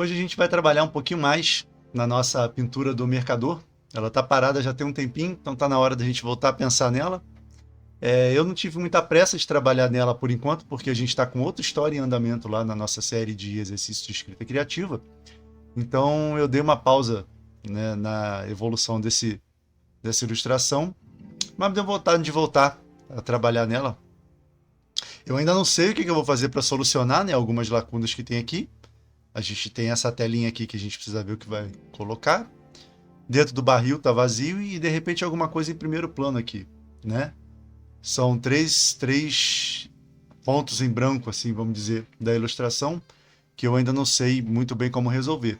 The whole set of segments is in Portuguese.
Hoje a gente vai trabalhar um pouquinho mais na nossa pintura do Mercador. Ela está parada já tem um tempinho, então está na hora da gente voltar a pensar nela. Eu não tive muita pressa de trabalhar nela por enquanto, porque a gente está com outra história em andamento lá na nossa série de exercícios de escrita criativa. Então eu dei uma pausa, né, na evolução dessa ilustração, mas me deu vontade de voltar a trabalhar nela. Eu ainda não sei o que eu vou fazer para solucionar, né, algumas lacunas que tem aqui. A gente tem essa telinha aqui que a gente precisa ver o que vai colocar. Dentro do barril tá vazio e de repente alguma coisa em primeiro plano aqui, né? São três pontos em branco, assim, vamos dizer, da ilustração, que eu ainda não sei muito bem como resolver.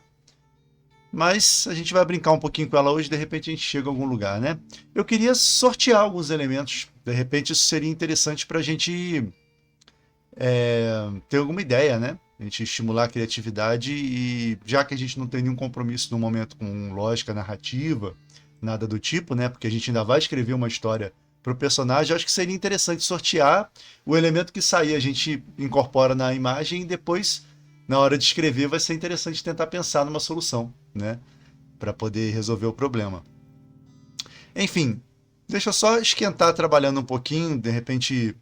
Mas a gente vai brincar um pouquinho com ela hoje, de repente a gente chega a algum lugar, né? Eu queria sortear alguns elementos. De repente isso seria interessante para a gente ter alguma ideia, né? A gente estimular a criatividade e já que a gente não tem nenhum compromisso no momento com lógica narrativa, nada do tipo, né? Porque a gente ainda vai escrever uma história para o personagem, eu acho que seria interessante sortear o elemento que sair, a gente incorpora na imagem e depois, na hora de escrever, vai ser interessante tentar pensar numa solução, né? Para poder resolver o problema. Enfim, deixa eu só esquentar trabalhando um pouquinho, de repente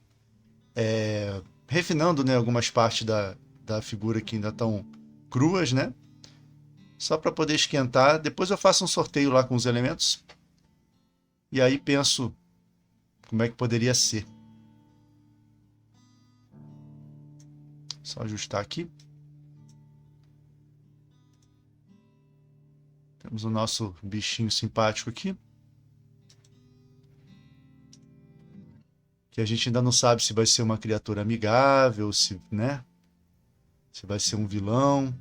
refinando, né, algumas partes da figura que ainda estão cruas, né? Só para poder esquentar. Depois eu faço um sorteio lá com os elementos e aí penso como é que poderia ser. Só ajustar aqui. Temos o nosso bichinho simpático aqui, que a gente ainda não sabe se vai ser uma criatura amigável, se, né, se vai ser um vilão.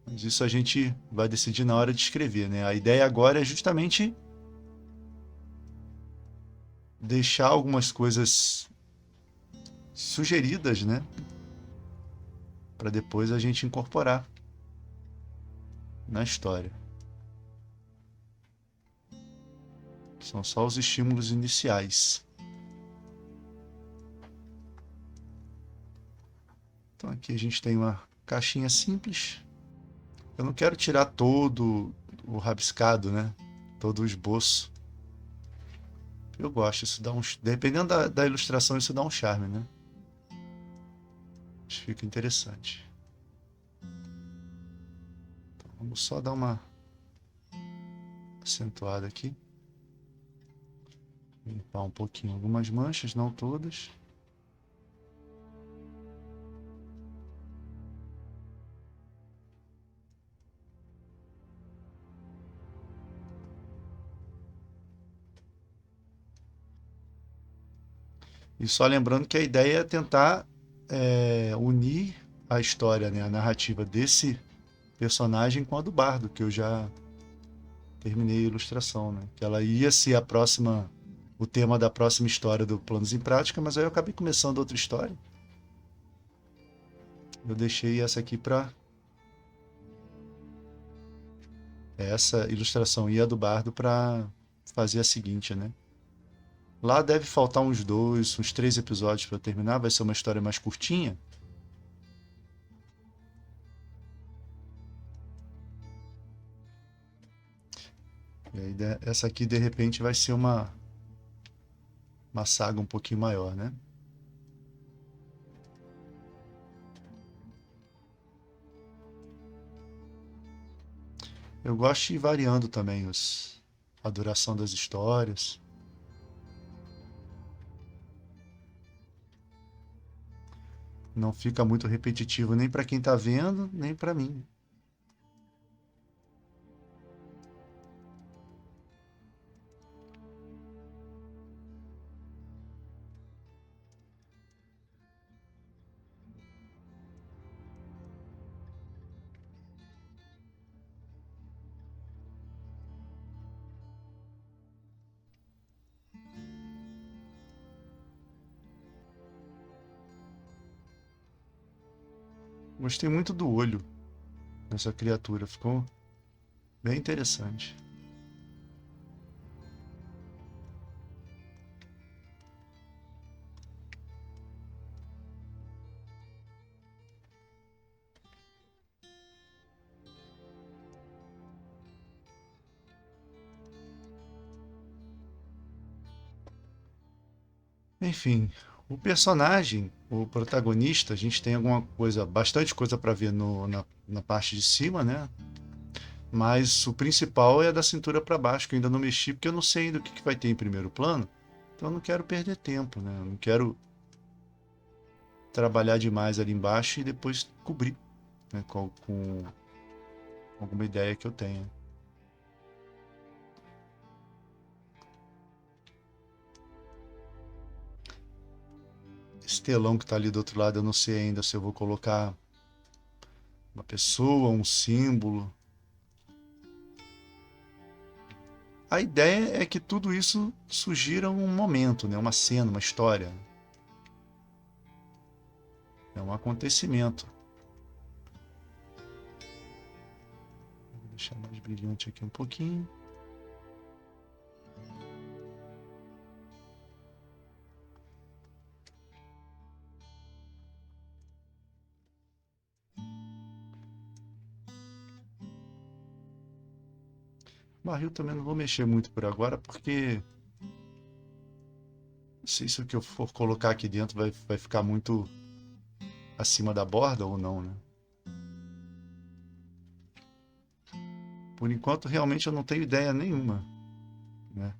Mas isso a gente vai decidir na hora de escrever, né? A ideia agora é justamente deixar algumas coisas sugeridas, né, para depois a gente incorporar na história. São só os estímulos iniciais. Então aqui a gente tem uma caixinha simples. Eu não quero tirar todo o rabiscado, né? Todo o esboço. Eu gosto, isso dá um. Dependendo da ilustração, isso dá um charme, né? Isso fica interessante. Então, vamos só dar uma acentuada aqui. Limpar um pouquinho algumas manchas, não todas. E só lembrando que a ideia é tentar unir a história, né, a narrativa desse personagem com a do Bardo, que eu já terminei a ilustração, né? Que ela ia ser a próxima, o tema da próxima história do Planos em Prática, mas aí eu acabei começando outra história. Eu deixei essa aqui para essa ilustração e a do Bardo para fazer a seguinte, né? Lá deve faltar uns 3 episódios para terminar, vai ser uma história mais curtinha. E aí essa aqui de repente vai ser uma saga um pouquinho maior, né? Eu gosto de ir variando também a duração das histórias. Não fica muito repetitivo nem para quem está vendo, nem para mim. Gostei muito do olho dessa criatura, ficou bem interessante. Enfim, o personagem, o protagonista, a gente tem alguma coisa, bastante coisa para ver na parte de cima, né? Mas o principal é da cintura para baixo, que eu ainda não mexi, porque eu não sei ainda o que vai ter em primeiro plano. Então eu não quero perder tempo, né? Eu não quero trabalhar demais ali embaixo e depois cobrir, né? Com alguma ideia que eu tenha. Esse telão que está ali do outro lado, eu não sei ainda se eu vou colocar uma pessoa, um símbolo. A ideia é que tudo isso sugira um momento, né? Uma cena, uma história. É um acontecimento. Vou deixar mais brilhante aqui um pouquinho. Barril também não vou mexer muito por agora, porque não sei se o que eu for colocar aqui dentro vai ficar muito acima da borda ou não, né? Por enquanto, realmente eu não tenho ideia nenhuma, né?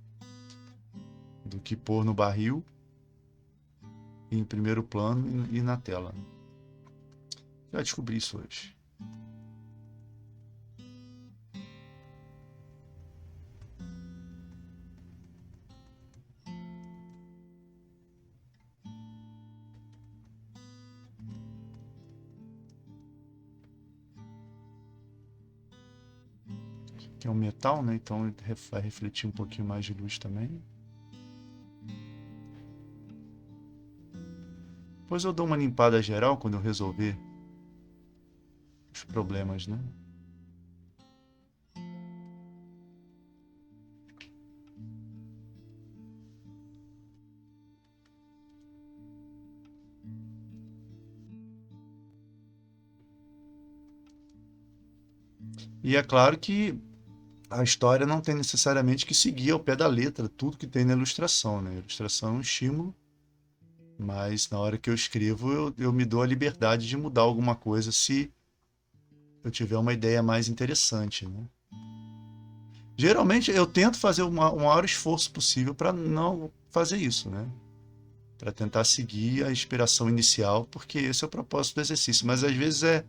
Do que pôr no barril, em primeiro plano e na tela. Já descobri isso hoje. Que é um metal, né? Então vai refletir um pouquinho mais de luz também. Depois eu dou uma limpada geral quando eu resolver os problemas, né? E é claro que a história não tem necessariamente que seguir ao pé da letra tudo que tem na ilustração, né? A ilustração é um estímulo, mas na hora que eu escrevo eu me dou a liberdade de mudar alguma coisa se eu tiver uma ideia mais interessante, né? Geralmente eu tento fazer o maior esforço possível para não fazer isso, né? Para tentar seguir a inspiração inicial, porque esse é o propósito do exercício. Mas às vezes é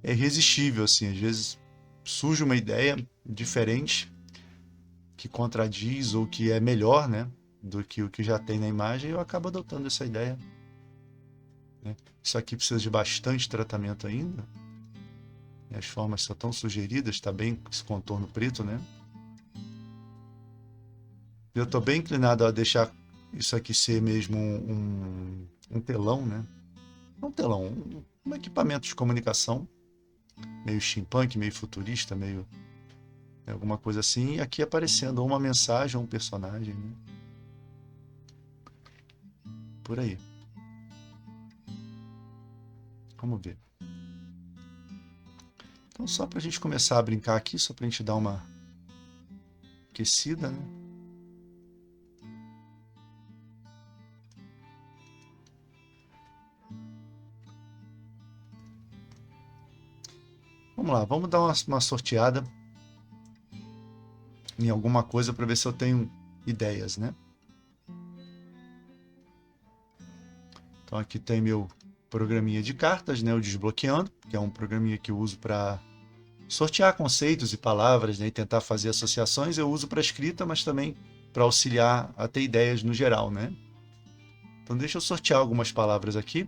irresistível, assim, às vezes surge uma ideia diferente que contradiz ou que é melhor, né, do que o que já tem na imagem, e eu acabo adotando essa ideia, né? Isso aqui precisa de bastante tratamento ainda. E as formas são tão sugeridas, está bem esse contorno preto, né? Eu estou bem inclinado a deixar isso aqui ser mesmo um telão, né? Não um telão, um equipamento de comunicação, meio steampunk, meio futurista, meio alguma coisa assim, e aqui aparecendo ou uma mensagem ou um personagem, né? Por aí. Vamos ver. Então, só para a gente começar a brincar aqui, só para a gente dar uma aquecida, né? Vamos lá, vamos dar uma sorteada em alguma coisa para ver se eu tenho ideias, né? Então aqui tem meu programinha de cartas, né? O Desbloqueando, que é um programinha que eu uso para sortear conceitos e palavras, né? E tentar fazer associações. Eu uso para escrita, mas também para auxiliar a ter ideias no geral, né? Então deixa eu sortear algumas palavras aqui.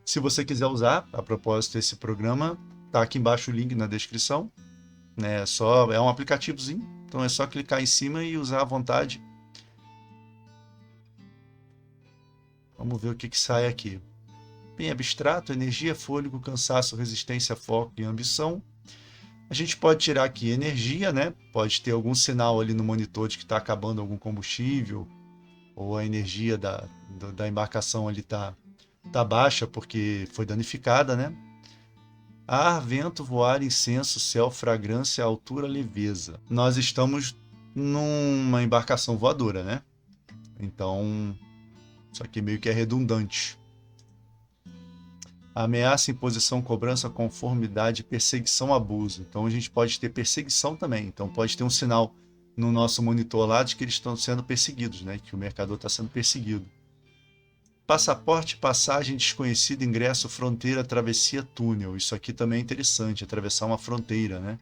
Se você quiser usar, a propósito, esse programa, tá aqui embaixo o link na descrição, né? É um aplicativozinho, então é só clicar em cima e usar à vontade. Vamos ver o que sai aqui. Bem abstrato, energia, fôlego, cansaço, resistência, foco e ambição. A gente pode tirar aqui energia, né? Pode ter algum sinal ali no monitor de que está acabando algum combustível, ou a energia da embarcação ali tá baixa porque foi danificada, né? Ar, vento, voar, incenso, céu, fragrância, altura, leveza. Nós estamos numa embarcação voadora, né? Então, Isso aqui meio que é redundante. Ameaça, imposição, cobrança, conformidade, perseguição, abuso. Então a gente pode ter perseguição também. Então pode ter um sinal no nosso monitor lá de que eles estão sendo perseguidos, né? Que o mercador está sendo perseguido. Passaporte, passagem desconhecida, ingresso, fronteira, travessia, túnel. Isso aqui também é interessante, atravessar uma fronteira, né?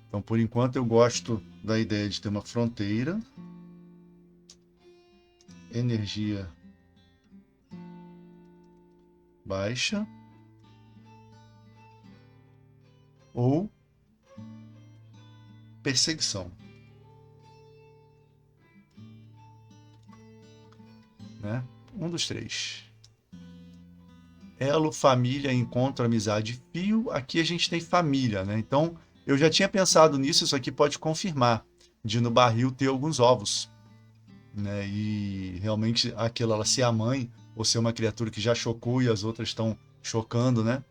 Então, por enquanto, eu gosto da ideia de ter uma fronteira, energia baixa ou perseguição, né? Um dos três. Elo, família, encontro, amizade, fio. Aqui a gente tem família, né? Então, eu já tinha pensado nisso, isso aqui pode confirmar, de no barril ter alguns ovos, né? E realmente aquilo ela ser a mãe, ou ser uma criatura que já chocou e as outras estão chocando, né?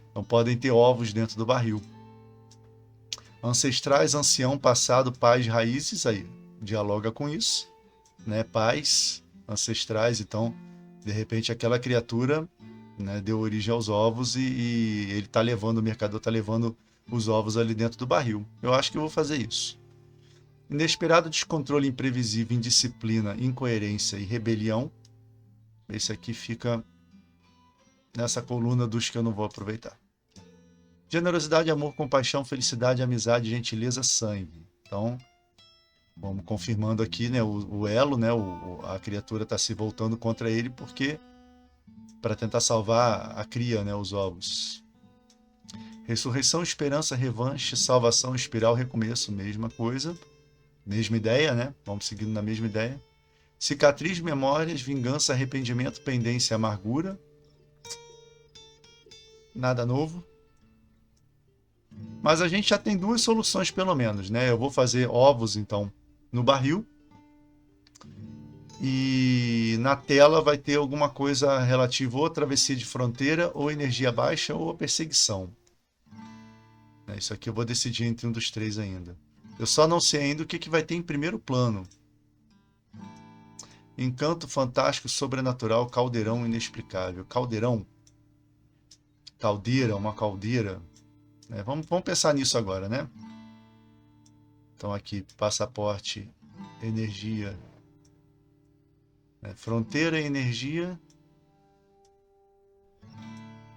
Então podem ter ovos dentro do barril. Ancestrais, ancião, passado, pais, raízes, aí dialoga com isso, né? Pais, ancestrais, então de repente aquela criatura, né, deu origem aos ovos e ele está levando, o mercador está levando os ovos ali dentro do barril. Eu acho que eu vou fazer isso. Inesperado, descontrole, imprevisível, indisciplina, incoerência e rebelião. Esse aqui fica nessa coluna dos que eu não vou aproveitar. Generosidade, amor, compaixão, felicidade, amizade, gentileza, sangue. Então, vamos confirmando aqui, né, o elo, né, a criatura está se voltando contra ele porque para tentar salvar a cria, né, os ovos. Ressurreição, esperança, revanche, salvação, espiral, recomeço, mesma coisa, mesma ideia, né? Vamos seguindo na mesma ideia. Cicatriz, memórias, vingança, arrependimento, pendência, amargura. Nada novo. Mas a gente já tem duas soluções pelo menos, né? Eu vou fazer ovos então no barril e na tela vai ter alguma coisa relativa ou à travessia de fronteira, ou energia baixa, ou a perseguição. Isso aqui eu vou decidir entre um dos três ainda. Eu só não sei ainda o que vai ter em primeiro plano. Encanto fantástico, sobrenatural, caldeirão inexplicável. Caldeirão? Caldeira, uma caldeira. Vamos pensar nisso agora, né? Então aqui, passaporte, energia. Fronteira, energia.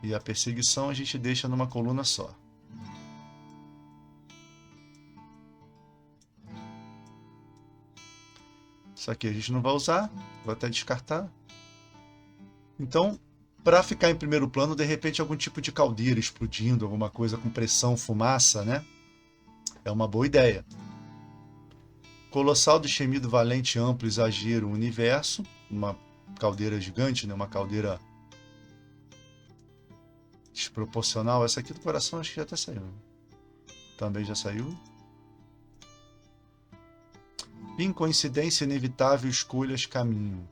E a perseguição a gente deixa numa coluna só. Isso aqui a gente não vai usar, vou até descartar. Então, para ficar em primeiro plano, de repente algum tipo de caldeira explodindo, alguma coisa com pressão, fumaça, né? É uma boa ideia. Colossal, destemido, valente, amplo, exagero, universo. Uma caldeira gigante, né? Uma caldeira desproporcional. Essa aqui do coração acho que já até saiu. Também já saiu. Incoincidência, inevitável, escolhas, caminho.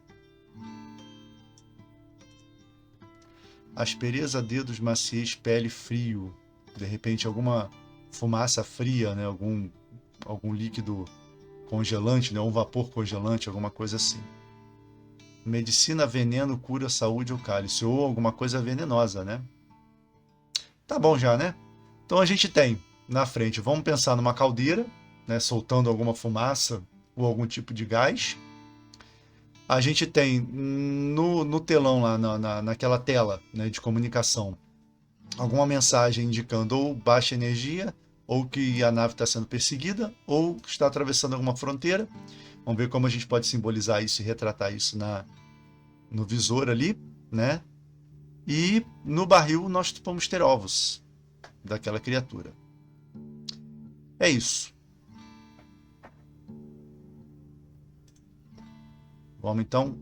Aspereza, dedos, maciez, pele, frio. De repente alguma fumaça fria, né? Algum líquido congelante, né? Um vapor congelante, alguma coisa assim. Medicina, veneno, cura, saúde ou cálice. Ou alguma coisa venenosa, né? Tá bom já, né? Então a gente tem na frente, vamos pensar numa caldeira, né? Soltando alguma fumaça ou algum tipo de gás. A gente tem no telão lá, naquela tela, né, de comunicação, alguma mensagem indicando ou baixa energia, ou que a nave está sendo perseguida, ou está atravessando alguma fronteira. Vamos ver como a gente pode simbolizar isso e retratar isso no visor ali, né? E no barril nós vamos ter ovos daquela criatura. É isso. Vamos então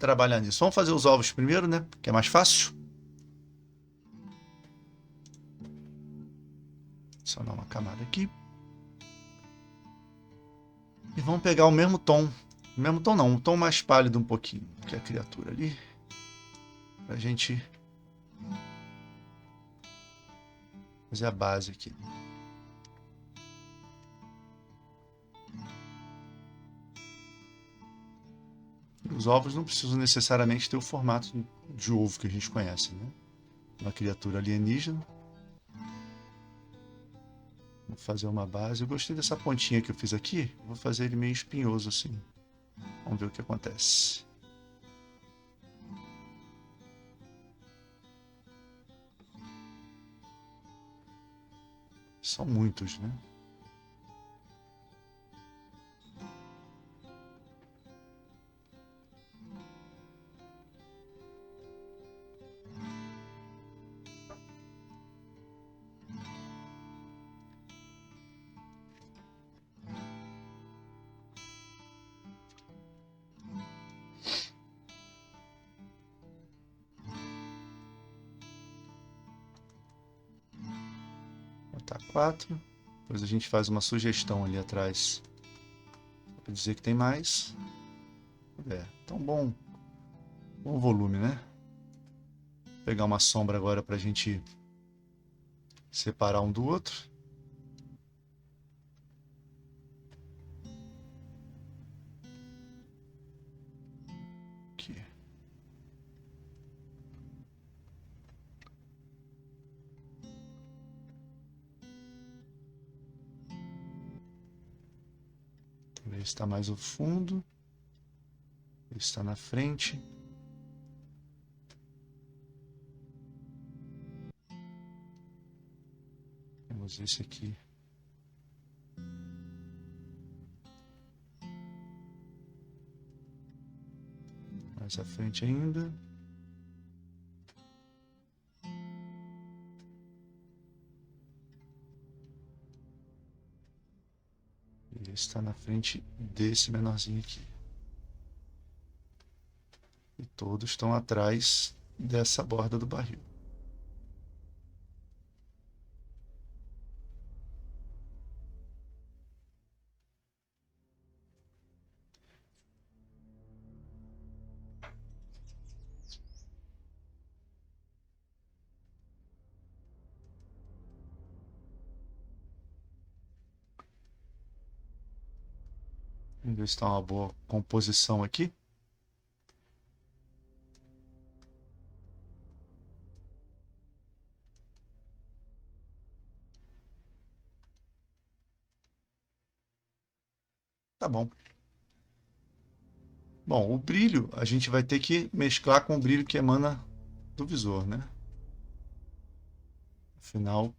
trabalhar nisso. Vamos fazer os ovos primeiro, né? Que é mais fácil. Adicionar uma camada aqui. E vamos pegar o mesmo tom. O mesmo tom não, um tom mais pálido um pouquinho, que é a criatura ali. Pra gente fazer a base aqui. Os ovos não precisam necessariamente ter o formato de ovo que a gente conhece, né? Uma criatura alienígena. Vou fazer uma base. Eu gostei dessa pontinha que eu fiz aqui. Vou fazer ele meio espinhoso assim. Vamos ver o que acontece. São muitos, né? Vou botar 4. Depois a gente faz uma sugestão ali atrás. Para dizer que tem mais. Então bom volume, né? Vou pegar uma sombra agora para a gente separar um do outro. Aqui. Esse está mais o fundo. Esse está na frente. Temos esse aqui. Mais à frente ainda. E esse está na frente desse menorzinho aqui. E todos estão atrás dessa borda do barril. Vamos ver se está uma boa composição aqui. Tá bom. Bom, o brilho a gente vai ter que mesclar com o brilho que emana do visor, né? Afinal,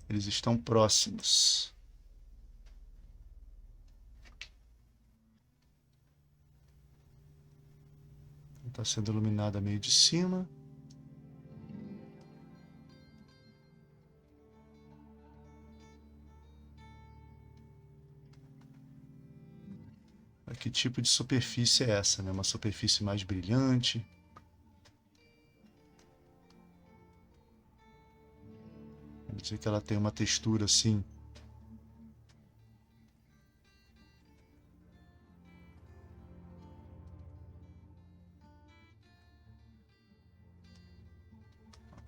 eles estão próximos. Está sendo iluminada meio de cima. Que tipo de superfície é essa, né? Uma superfície mais brilhante. Vamos dizer que ela tem uma textura assim.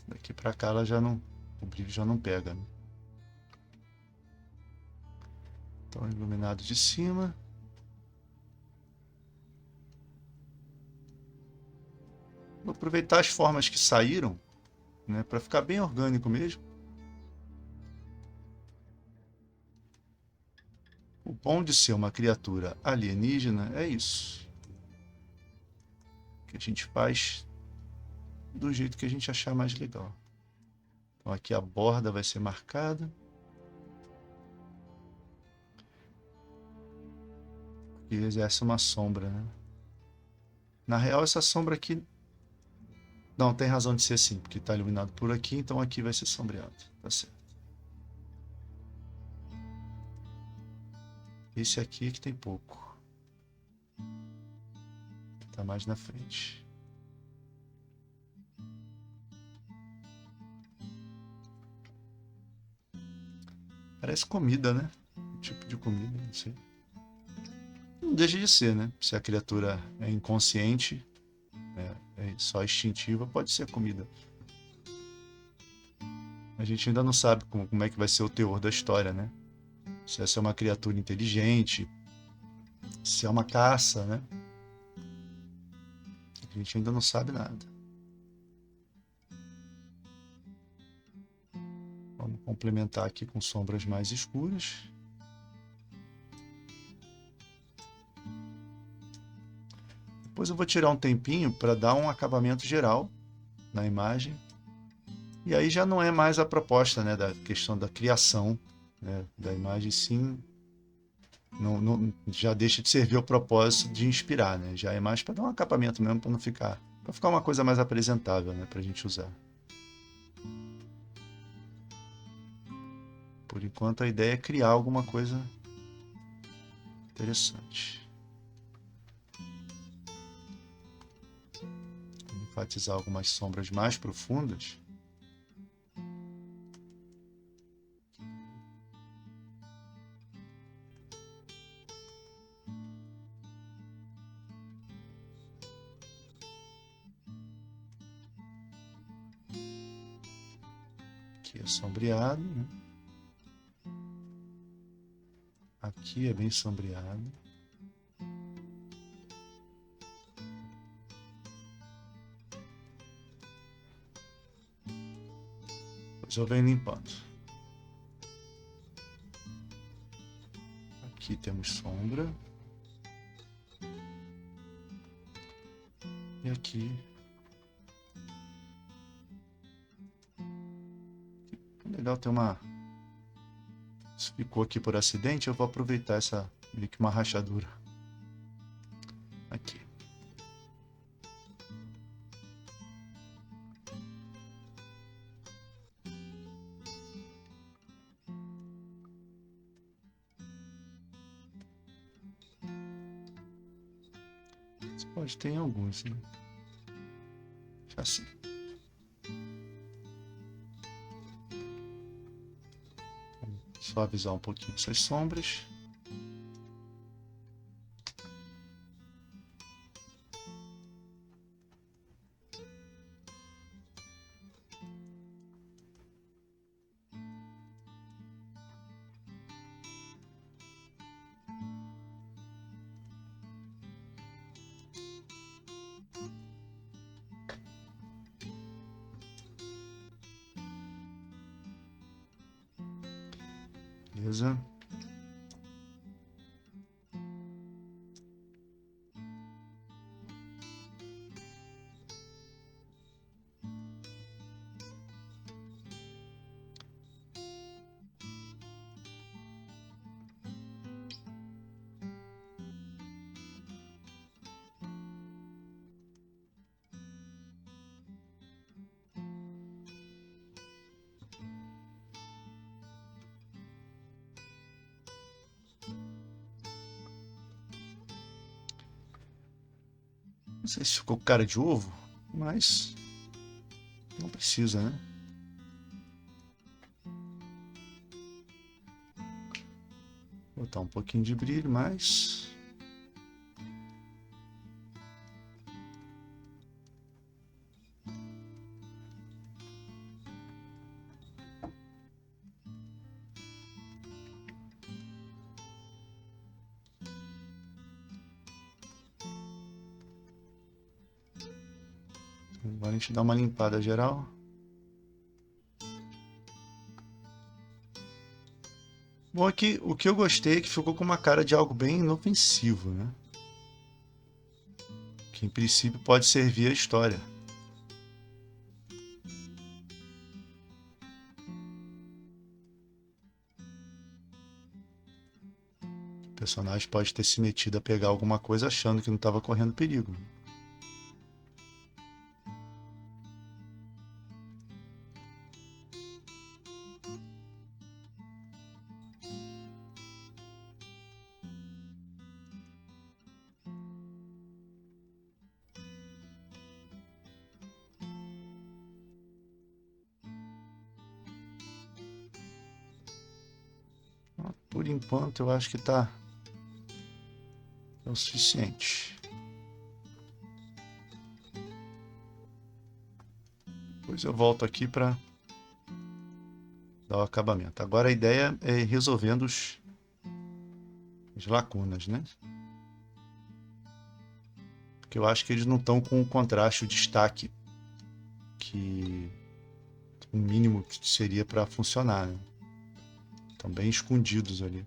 Daqui para cá ela já não, o brilho já não pega, né? Então iluminado de cima. Vou aproveitar as formas que saíram, né, para ficar bem orgânico mesmo. O bom de ser uma criatura alienígena é isso. Que a gente faz do jeito que a gente achar mais legal. Então aqui a borda vai ser marcada. E exerce uma sombra, né? Na real, essa sombra aqui não tem razão de ser assim, porque está iluminado por aqui, então aqui vai ser sombreado, tá certo. Esse aqui é que tem pouco. Tá mais na frente. Parece comida, né? Um tipo de comida, não sei. Não deixa de ser, né? Se a criatura é inconsciente, é só instintiva, pode ser comida. A gente ainda não sabe como é que vai ser o teor da história, né? Se essa é uma criatura inteligente, Se é uma caça, né? A gente ainda não sabe nada. Vamos complementar aqui com sombras mais escuras. Depois eu vou tirar um tempinho para dar um acabamento geral na imagem. E aí já não é mais a proposta, né, da questão da criação, né, da imagem, sim. Já deixa de servir o propósito de inspirar, né? Já é mais para dar um acabamento mesmo, para não ficar, para ficar uma coisa mais apresentável, né, para a gente usar. Por enquanto a ideia é criar alguma coisa interessante. Vou enfatizar algumas sombras mais profundas. Aqui é sombreado, né? Aqui é bem sombreado. Depois eu venho limpando. Aqui temos sombra. E aqui. Legal ter uma... Se ficou aqui por acidente, eu vou aproveitar essa meio que uma rachadura. Aqui. Você pode ter em alguns, né? Já assim. Vamos suavizar um pouquinho essas sombras. Beleza? Não sei se ficou com cara de ovo, mas não precisa, né? Vou botar um pouquinho de brilho, mas... Agora a gente dá uma limpada geral. Bom, aqui o que eu gostei é que ficou com uma cara de algo bem inofensivo, né? Que em princípio pode servir a história. O personagem pode ter se metido a pegar alguma coisa achando que não estava correndo perigo. Por enquanto eu acho que tá o suficiente. Depois eu volto aqui para dar o acabamento. Agora a ideia é ir resolvendo as lacunas, né? Porque eu acho que eles não estão com o contraste, o destaque que o mínimo que seria para funcionar, né? Estão bem escondidos ali.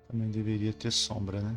Também deveria ter sombra, né?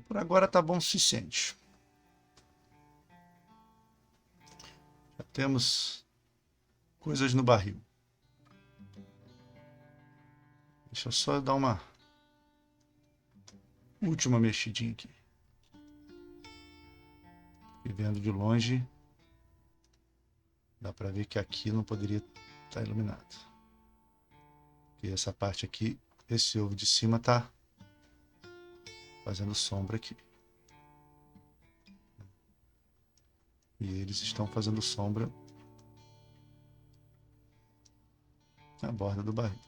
Por agora tá bom o suficiente. Já temos coisas no barril. Deixa eu só dar uma última mexidinha aqui. E vendo de longe, dá para ver que aqui não poderia estar iluminado. E essa parte aqui, esse ovo de cima tá fazendo sombra aqui. E eles estão fazendo sombra na borda do barril.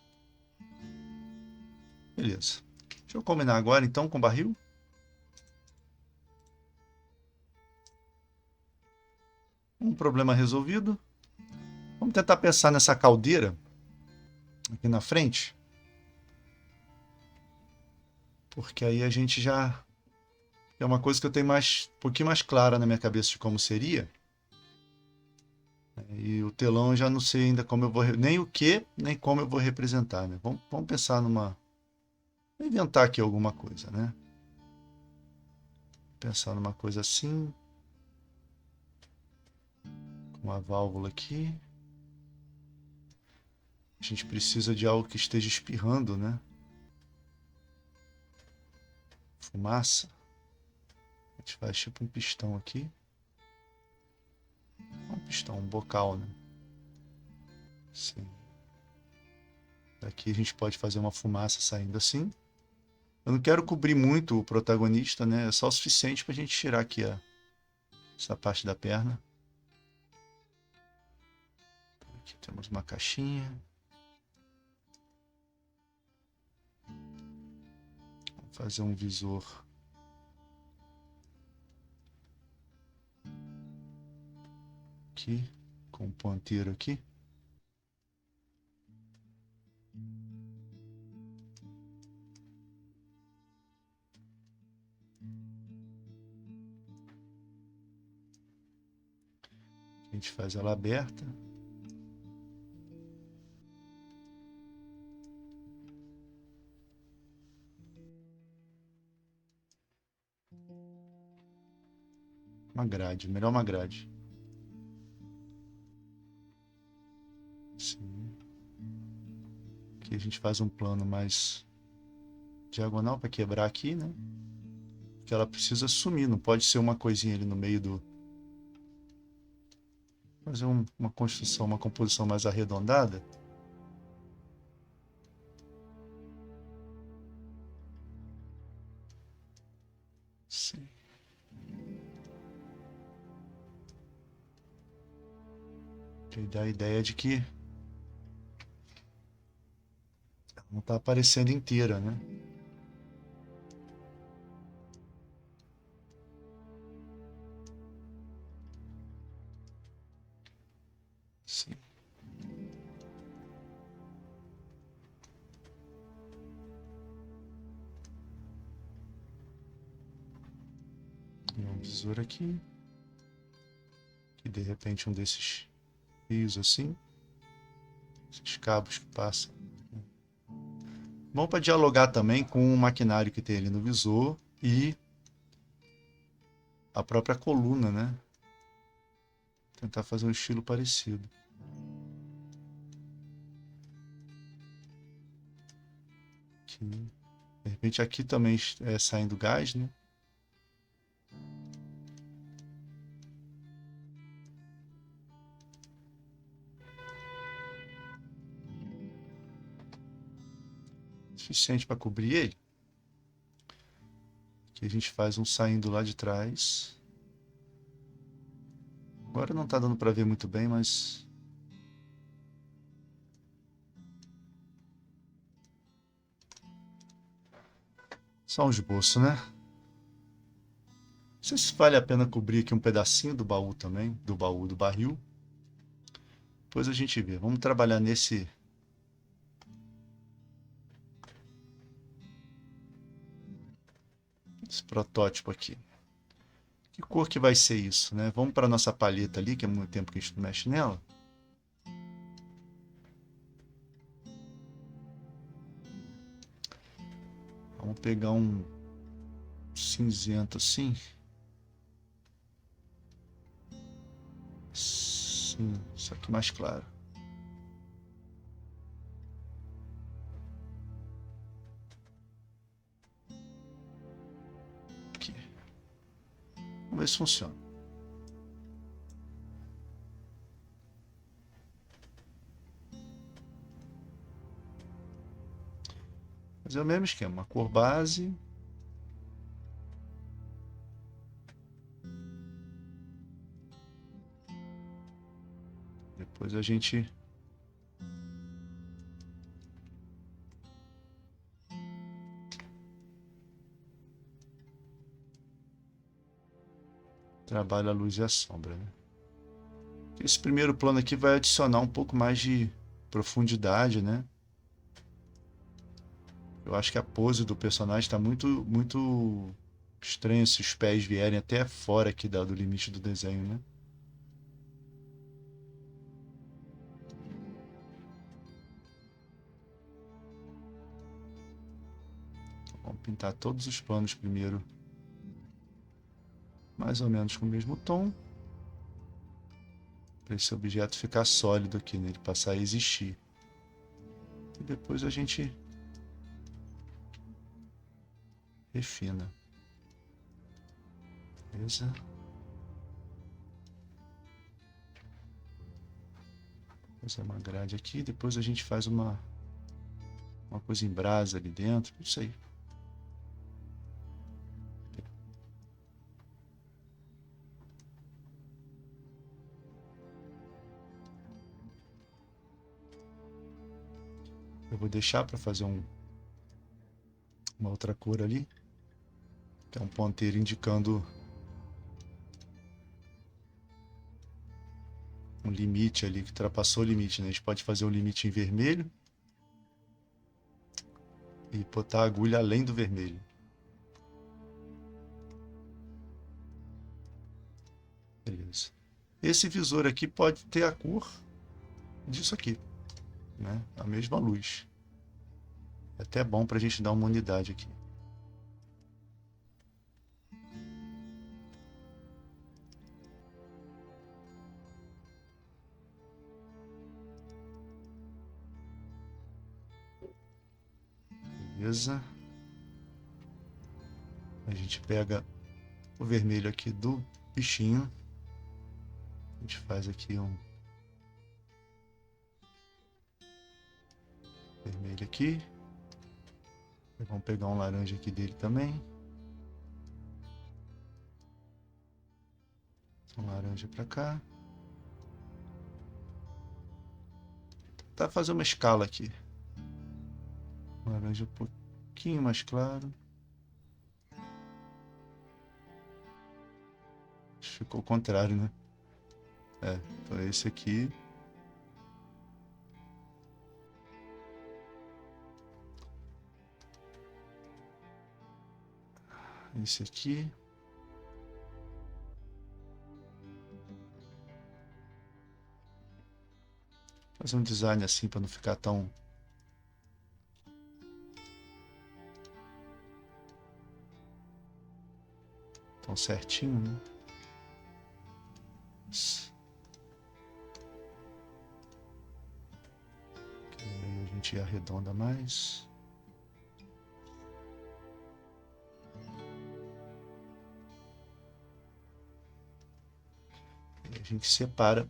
Beleza. Deixa eu combinar agora então com o barril. Um problema resolvido. Vamos tentar pensar nessa caldeira aqui na frente. Porque aí a gente já... É uma coisa que eu tenho um pouquinho mais clara na minha cabeça de como seria. E o telão eu já não sei ainda como eu vou... Nem o que, nem como eu vou representar, né? Vamos pensar numa... Vou inventar aqui alguma coisa, né? Pensar numa coisa assim. Com uma válvula aqui. A gente precisa de algo que esteja espirrando, né? Fumaça. A gente faz tipo um pistão aqui. Um pistão, um bocal, né? Sim. Daqui a gente pode fazer uma fumaça saindo assim. Eu não quero cobrir muito o protagonista, né? É só o suficiente para a gente tirar aqui essa parte da perna. Aqui temos uma caixinha. Vamos fazer um visor. Aqui, com um ponteiro aqui. A gente faz ela aberta. Uma grade, melhor uma grade. Sim. Aqui a gente faz um plano mais diagonal para quebrar aqui, né? Porque ela precisa sumir, não pode ser uma coisinha ali no meio do... Fazer uma construção, uma composição mais arredondada. Sim. Que dá a ideia de que ela não está aparecendo inteira, né? Sim. E um visor aqui. E de repente um desses fios assim. Esses cabos que passam. Bom para dialogar também com o maquinário que tem ali no visor e a própria coluna, né? Tentar fazer um estilo parecido. Aqui. De repente aqui também é saindo gás, né? Suficiente para cobrir ele. Aqui a gente faz um saindo lá de trás. Agora não está dando para ver muito bem, mas só um esboço, né? Não sei se vale a pena cobrir aqui um pedacinho do baú também, do baú do barril. Depois a gente vê. Vamos trabalhar nesse protótipo aqui. Que cor que vai ser isso, né? Vamos para nossa palheta ali, que é muito tempo que a gente não mexe nela. Vamos pegar um cinzento assim. Sim, isso aqui mais claro. Aqui. Vamos ver se funciona. Fazer o mesmo esquema, uma cor base. Depois a gente trabalha a luz e a sombra, né? Esse primeiro plano aqui vai adicionar um pouco mais de profundidade, né? Eu acho que a pose do personagem está muito estranha se os pés vierem até fora aqui do limite do desenho, né? Vamos pintar todos os planos primeiro, mais ou menos com o mesmo tom, para esse objeto ficar sólido aqui, né? Ele passar a existir. E depois a gente refina. Beleza? Fazer uma grade aqui, depois a gente faz uma coisa em brasa ali dentro, isso aí. Eu vou deixar para fazer uma outra cor ali, que é um ponteiro indicando um limite ali, que ultrapassou o limite, né? A gente pode fazer um limite em vermelho e botar a agulha além do vermelho. Beleza. Esse visor aqui pode ter a cor disso aqui, né? A mesma luz. É até bom para a gente dar uma unidade aqui. Beleza. A gente pega o vermelho aqui do bichinho. A gente faz aqui um vermelho aqui. Vamos pegar um laranja aqui dele também. Um laranja para cá. Tá fazer uma escala aqui. Um laranja um pouquinho mais claro. Ficou o contrário, né? É, então esse aqui. Esse aqui. Fazer um design assim para não ficar tão certinho, né? Aí a gente arredonda mais. E a gente separa.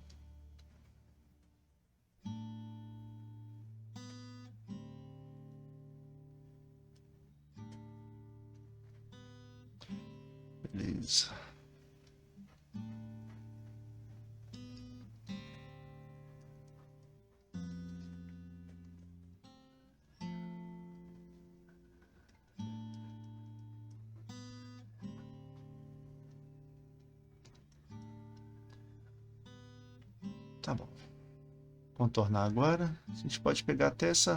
Beleza. Tá bom. Contornar agora. A gente pode pegar até esse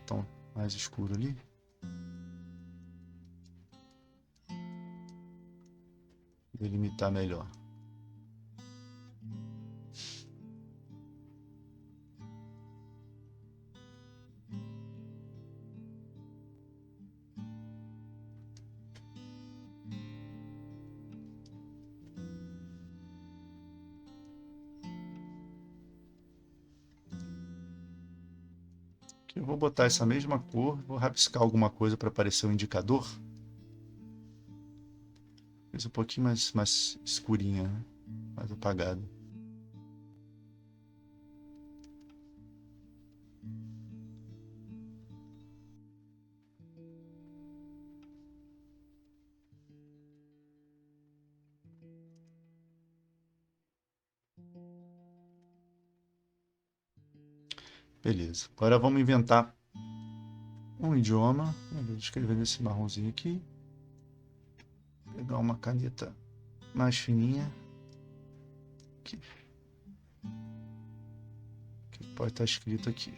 tom mais escuro ali. Delimitar melhor. Aqui eu vou botar essa mesma cor, vou rabiscar alguma coisa para aparecer um indicador. Fiz um pouquinho mais escurinha, né? Mais apagada. Beleza. Agora vamos inventar um idioma. Vou escrever nesse marronzinho aqui. Pegar uma caneta mais fininha. Aqui. Que pode estar escrito aqui.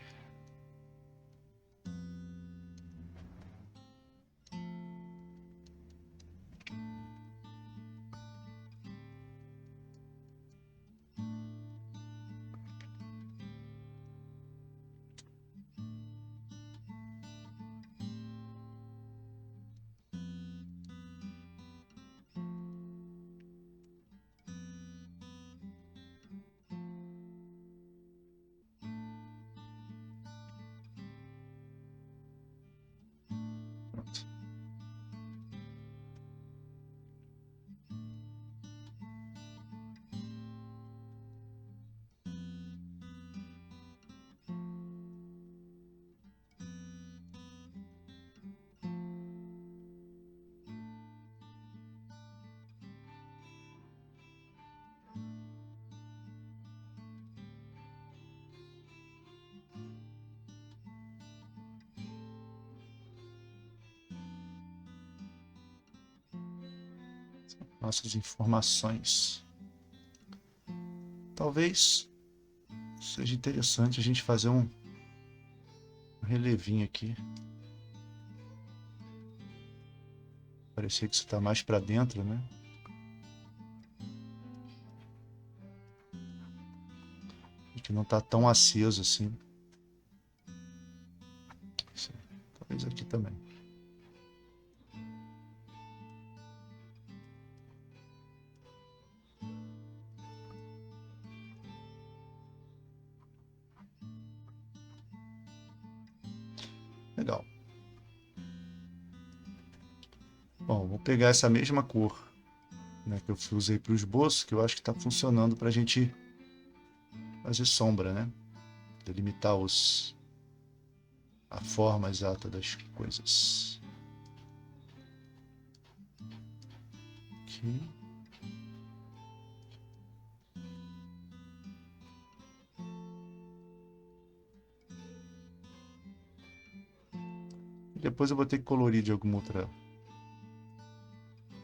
Pronto. Nossas informações. Talvez seja interessante a gente fazer um relevinho aqui. Parecia que isso está mais para dentro, né? E que não está tão aceso assim. Talvez aqui também. Legal. Bom, vou pegar essa mesma cor, né, que eu usei para o esboço, que eu acho que está funcionando para a gente fazer sombra, né? Delimitar a forma exata das coisas. Aqui. Depois eu vou ter que colorir de alguma outra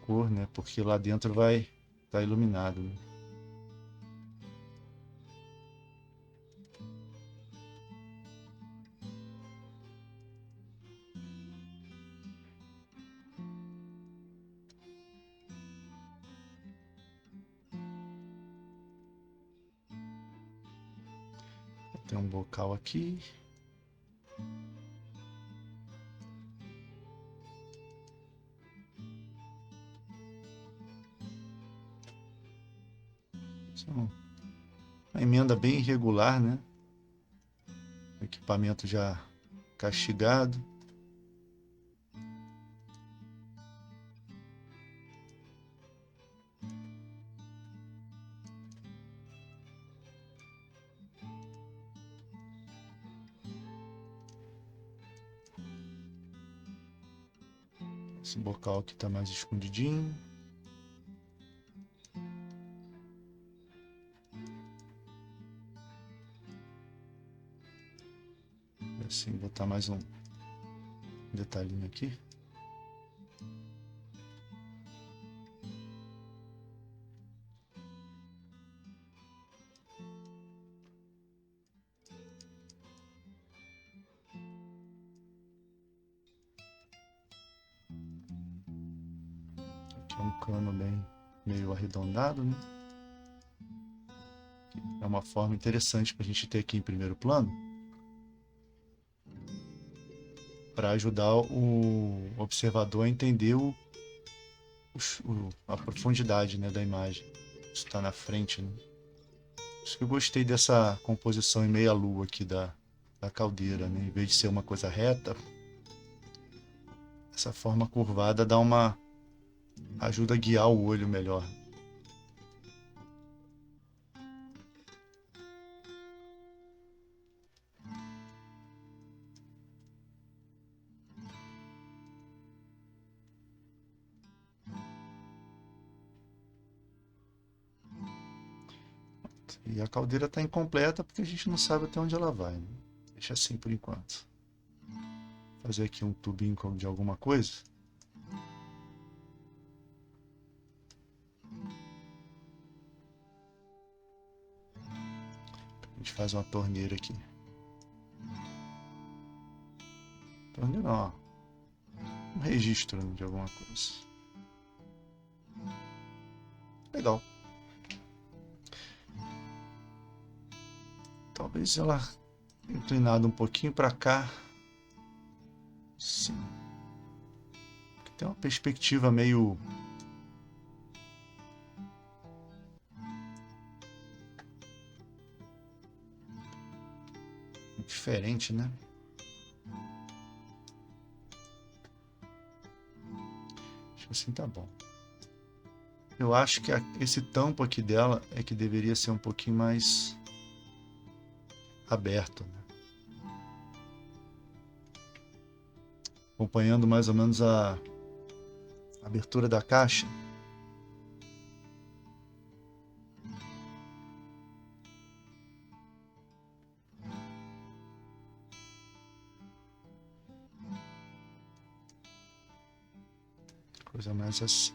cor, né? Porque lá dentro vai estar iluminado, né? Tem um bocal aqui. Uma emenda bem irregular, né? Equipamento já castigado. Esse bocal aqui tá mais escondidinho. Assim, botar mais um detalhinho aqui. Aqui é um cano bem meio arredondado, né? É uma forma interessante para a gente ter aqui em primeiro plano, para ajudar o observador a entender a profundidade, né, da imagem. Isso está na frente, né? Por isso que eu gostei dessa composição em meia-lua aqui da caldeira, né? Em vez de ser uma coisa reta, essa forma curvada dá uma ajuda a guiar o olho melhor. E a caldeira está incompleta porque a gente não sabe até onde ela vai, né? Deixa assim por enquanto. Fazer aqui um tubinho de alguma coisa. A gente faz uma torneira aqui. Torneira, ó. Um registro de alguma coisa. Legal. Talvez ela inclinada um pouquinho para cá. Sim. Tem uma perspectiva meio diferente, né? Acho que assim tá bom. Eu acho que esse tampo aqui dela é que deveria ser um pouquinho mais aberto, né? Acompanhando mais ou menos a abertura da caixa. Coisa mais assim.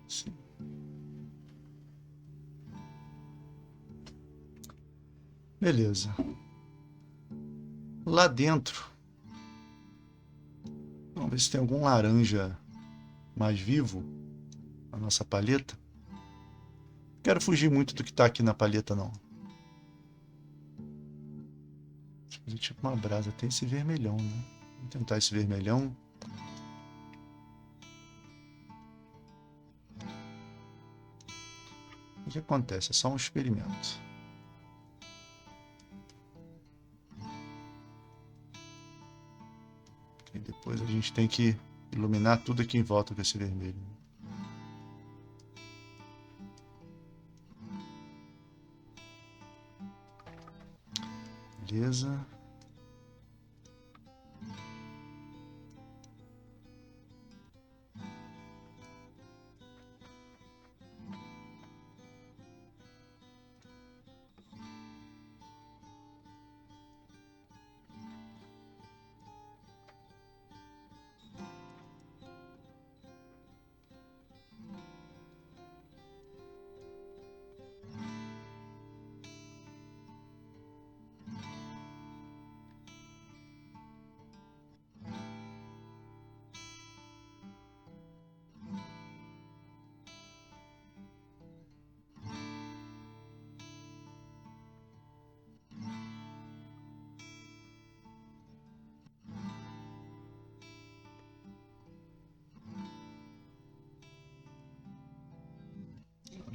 Sim. Beleza. Lá dentro, vamos ver se tem algum laranja mais vivo na nossa paleta. Não quero fugir muito do que está aqui na paleta, não. Deixa eu fazer tipo uma brasa. Tem esse vermelhão, né? Vou tentar esse vermelhão. O que acontece? É só um experimento. E depois a gente tem que iluminar tudo aqui em volta com esse vermelho. Beleza.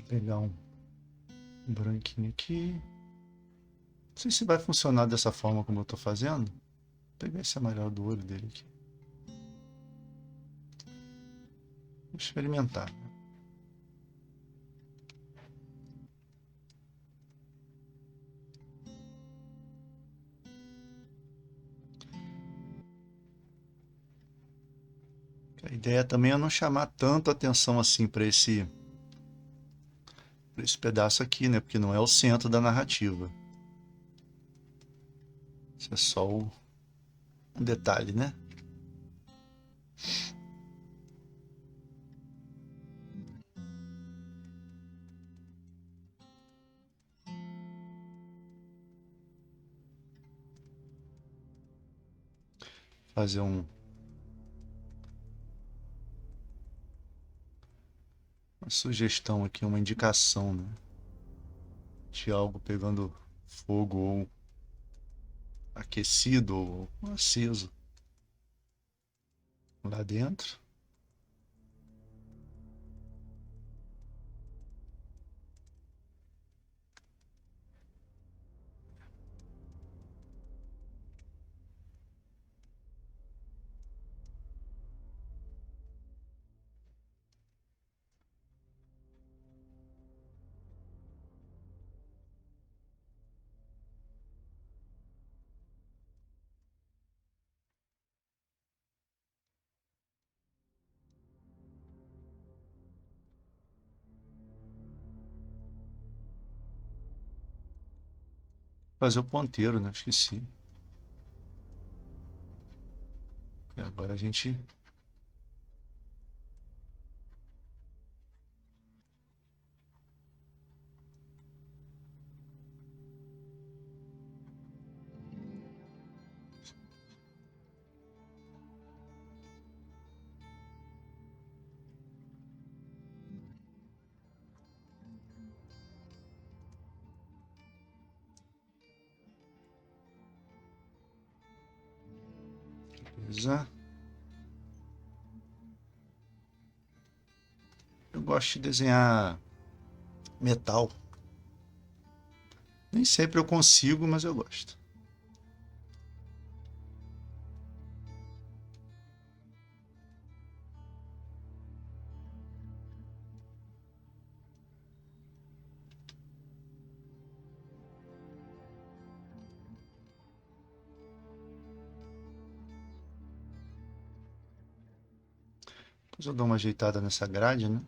Pegar um branquinho aqui. Não sei se vai funcionar dessa forma como eu estou fazendo. Vou pegar esse amarelo do olho dele aqui. Vou experimentar. A ideia também é não chamar tanto atenção assim para esse pedaço aqui, né? Porque não é o centro da narrativa. Isso é só um detalhe, né? Fazer uma sugestão aqui, uma indicação, né? De algo pegando fogo ou aquecido ou aceso lá dentro. Fazer o ponteiro, né? Esqueci. E agora a gente. Beleza. Eu gosto de desenhar metal. Nem sempre eu consigo, mas eu gosto. Depois eu dou uma ajeitada nessa grade, né?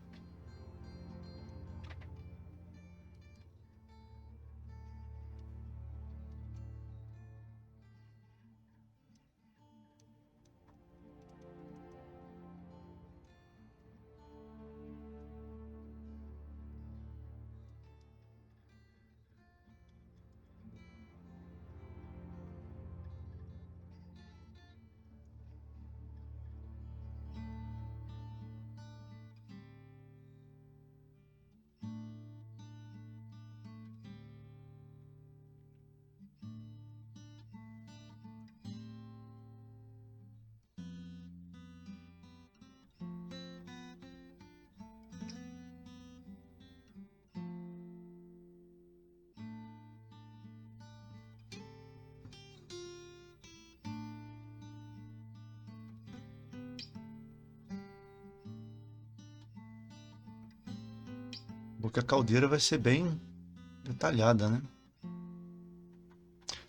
Porque a caldeira vai ser bem detalhada, né?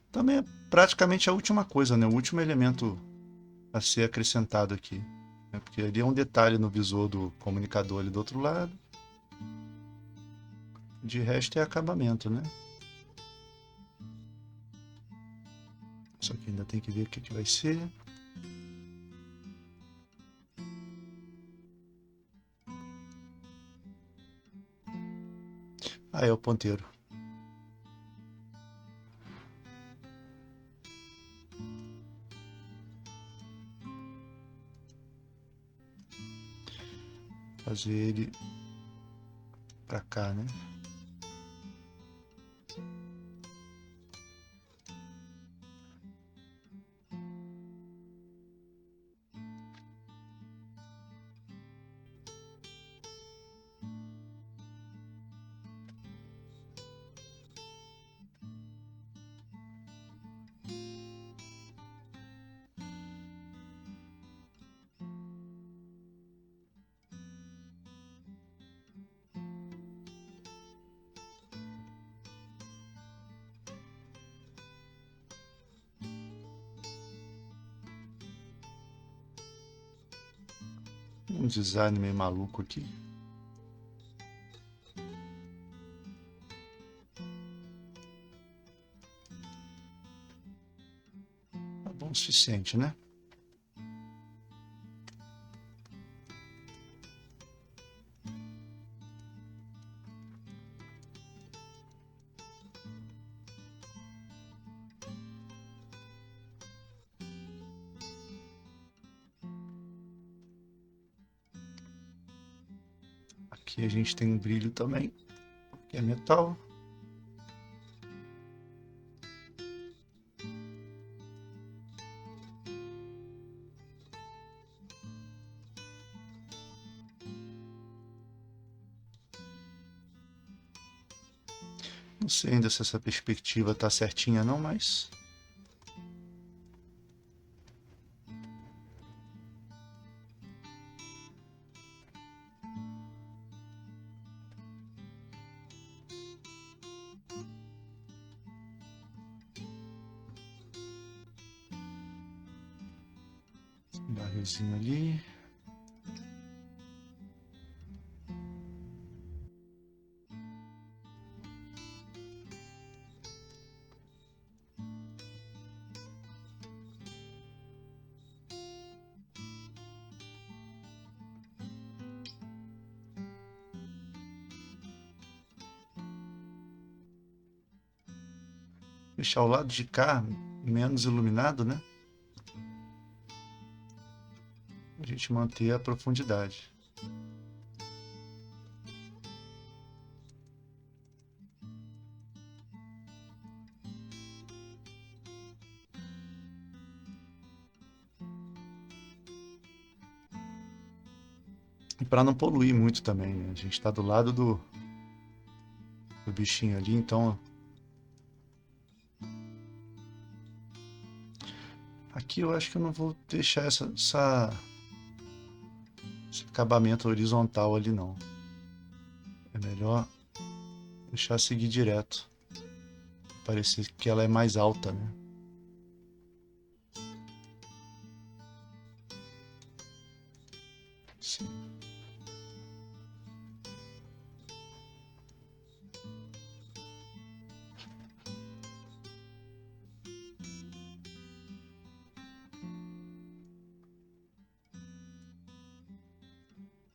Também é praticamente a última coisa, né? O último elemento a ser acrescentado aqui. Né? Porque ali é um detalhe no visor do comunicador ali do outro lado. De resto é acabamento, né? Só que ainda tem que ver o que vai ser. Ah, é o ponteiro. Fazer ele pra cá, né? Um design meio maluco aqui. Tá bom o suficiente, né? Aqui a gente tem um brilho também, que é metal. Não sei ainda se essa perspectiva tá certinha não, mas... barrilzinho ali. Deixar o lado de cá menos iluminado, né? A gente manter a profundidade. E para não poluir muito também, né? A gente está do lado do bichinho ali, então... Aqui eu acho que eu não vou deixar esse acabamento horizontal ali não. É melhor deixar seguir direto. Parecer que ela é mais alta, né? Sim.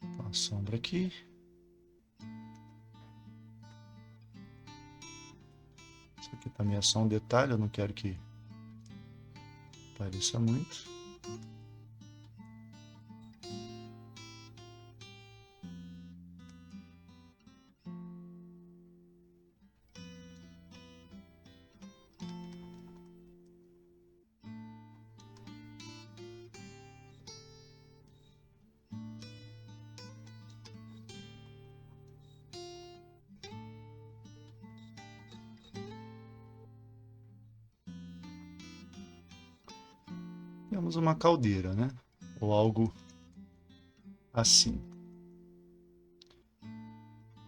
Então, a sombra aqui. Isso aqui também é só um detalhe, eu não quero que pareça muito. Temos uma caldeira, né? Ou algo assim.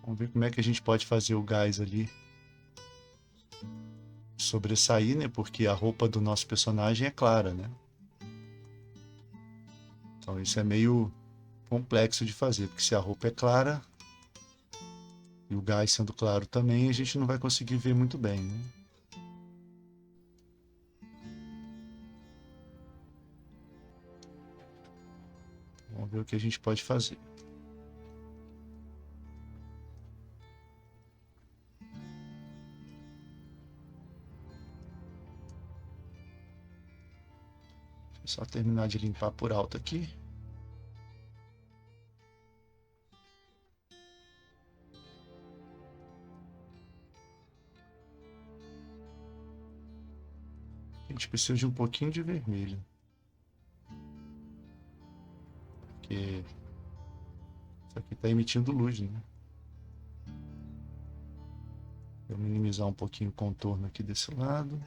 Vamos ver como é que a gente pode fazer o gás ali sobressair, né? Porque a roupa do nosso personagem é clara, né? Então isso é meio complexo de fazer, porque se a roupa é clara e o gás sendo claro também, a gente não vai conseguir ver muito bem, né? Vamos ver o que a gente pode fazer. Só terminar de limpar por alto aqui. A gente precisa de um pouquinho de vermelho. Porque isso aqui está emitindo luz, né? Vou minimizar um pouquinho o contorno aqui desse lado.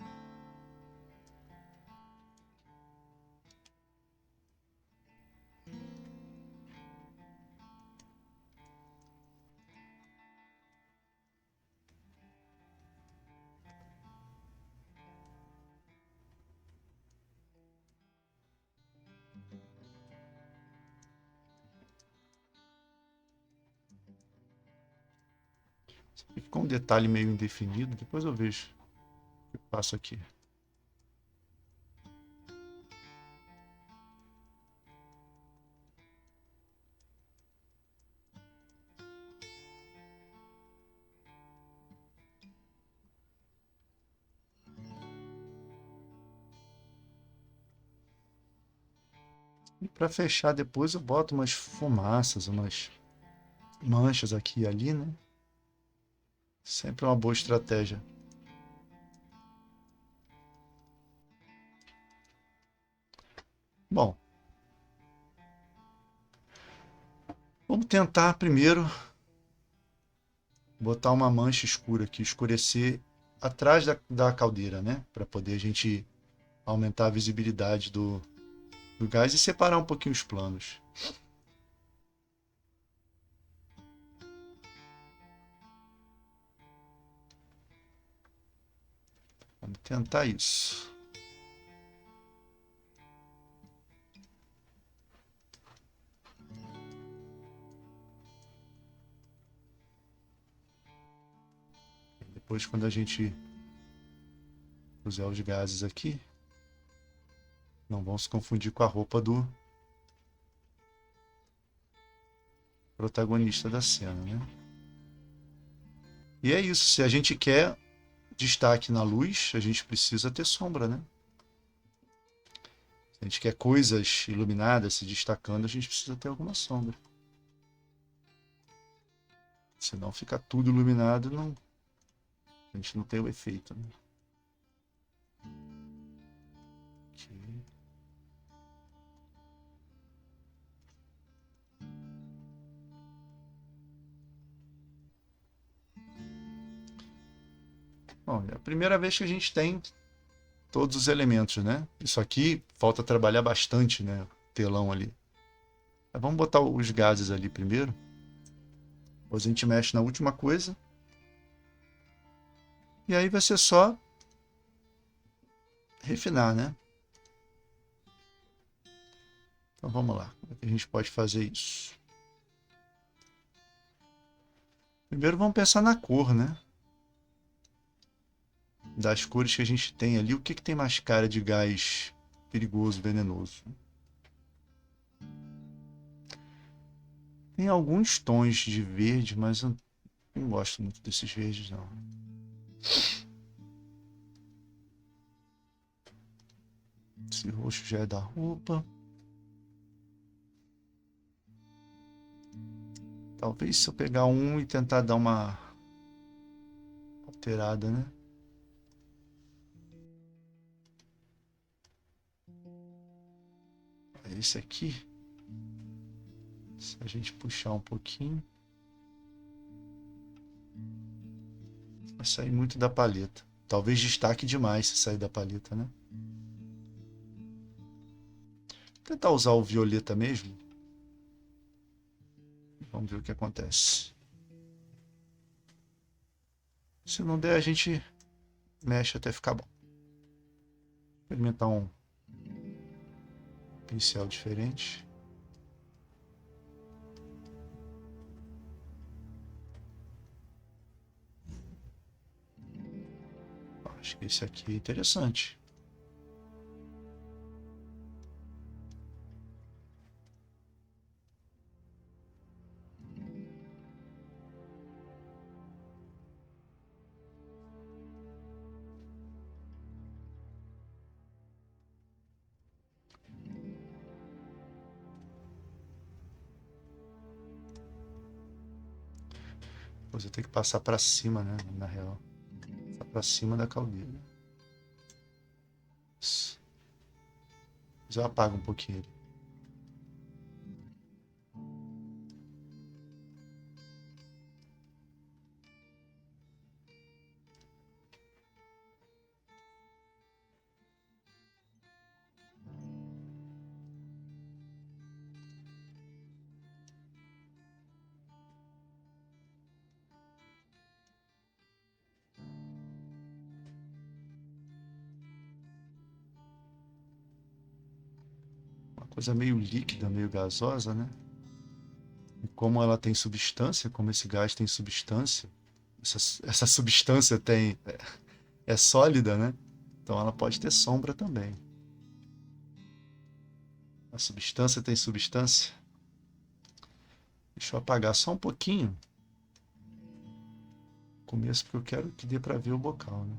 Ficou um detalhe meio indefinido, depois eu vejo o que eu faço aqui. E para fechar depois eu boto umas fumaças, umas manchas aqui e ali, né? Sempre uma boa estratégia. Bom, vamos tentar primeiro botar uma mancha escura aqui, escurecer atrás da caldeira, né? Para poder a gente aumentar a visibilidade do gás e separar um pouquinho os planos. Vamos tentar isso. Depois, quando a gente puser os gases aqui, não vão se confundir com a roupa do protagonista da cena, né? E é isso. Se a gente quer destaque na luz, a gente precisa ter sombra, né? Se a gente quer coisas iluminadas se destacando, a gente precisa ter alguma sombra. Senão fica tudo iluminado, não, a gente não tem o efeito, né? Aqui. Bom, é a primeira vez que a gente tem todos os elementos, né? Isso aqui falta trabalhar bastante, né? O telão ali. Mas vamos botar os gases ali primeiro. Depois a gente mexe na última coisa. E aí vai ser só refinar, né? Então vamos lá. Como é que a gente pode fazer isso? Primeiro vamos pensar na cor, né? Das cores que a gente tem ali, o que tem mais cara de gás perigoso, venenoso? Tem alguns tons de verde, mas eu não gosto muito desses verdes, não. Esse roxo já é da roupa. Talvez se eu pegar um e tentar dar uma alterada, né? Esse aqui, se a gente puxar um pouquinho, vai sair muito da paleta. Talvez destaque demais se sair da paleta, né? Vou tentar usar o violeta mesmo. Vamos ver o que acontece. Se não der, a gente mexe até ficar bom. Vou experimentar um pincel diferente. Acho que esse aqui é interessante. Depois eu tenho que passar para cima, né? Na real. Passar para cima da caldeira. Isso. Mas eu apago um pouquinho ele. Uma coisa meio líquida, meio gasosa, né? E como ela tem substância, como esse gás tem substância, essa substância é sólida, né? Então ela pode ter sombra também. A substância tem substância. Deixa eu apagar só um pouquinho o começo, porque eu quero que dê para ver o bocal, né?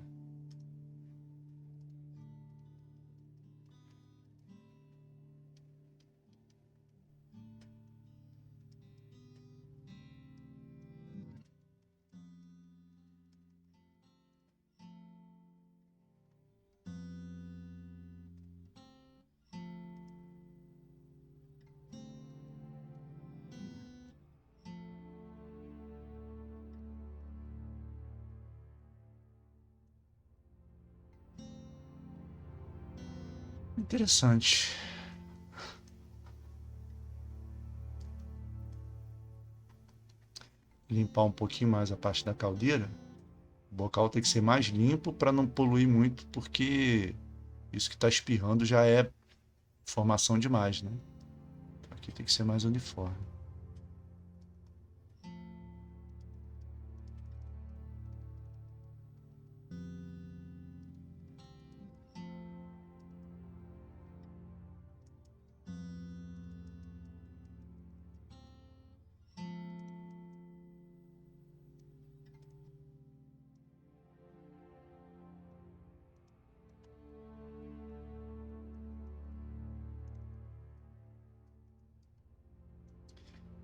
Interessante. Limpar um pouquinho mais a parte da caldeira. O bocal tem que ser mais limpo para não poluir muito, porque isso que está espirrando já é formação demais, né? Aqui tem que ser mais uniforme.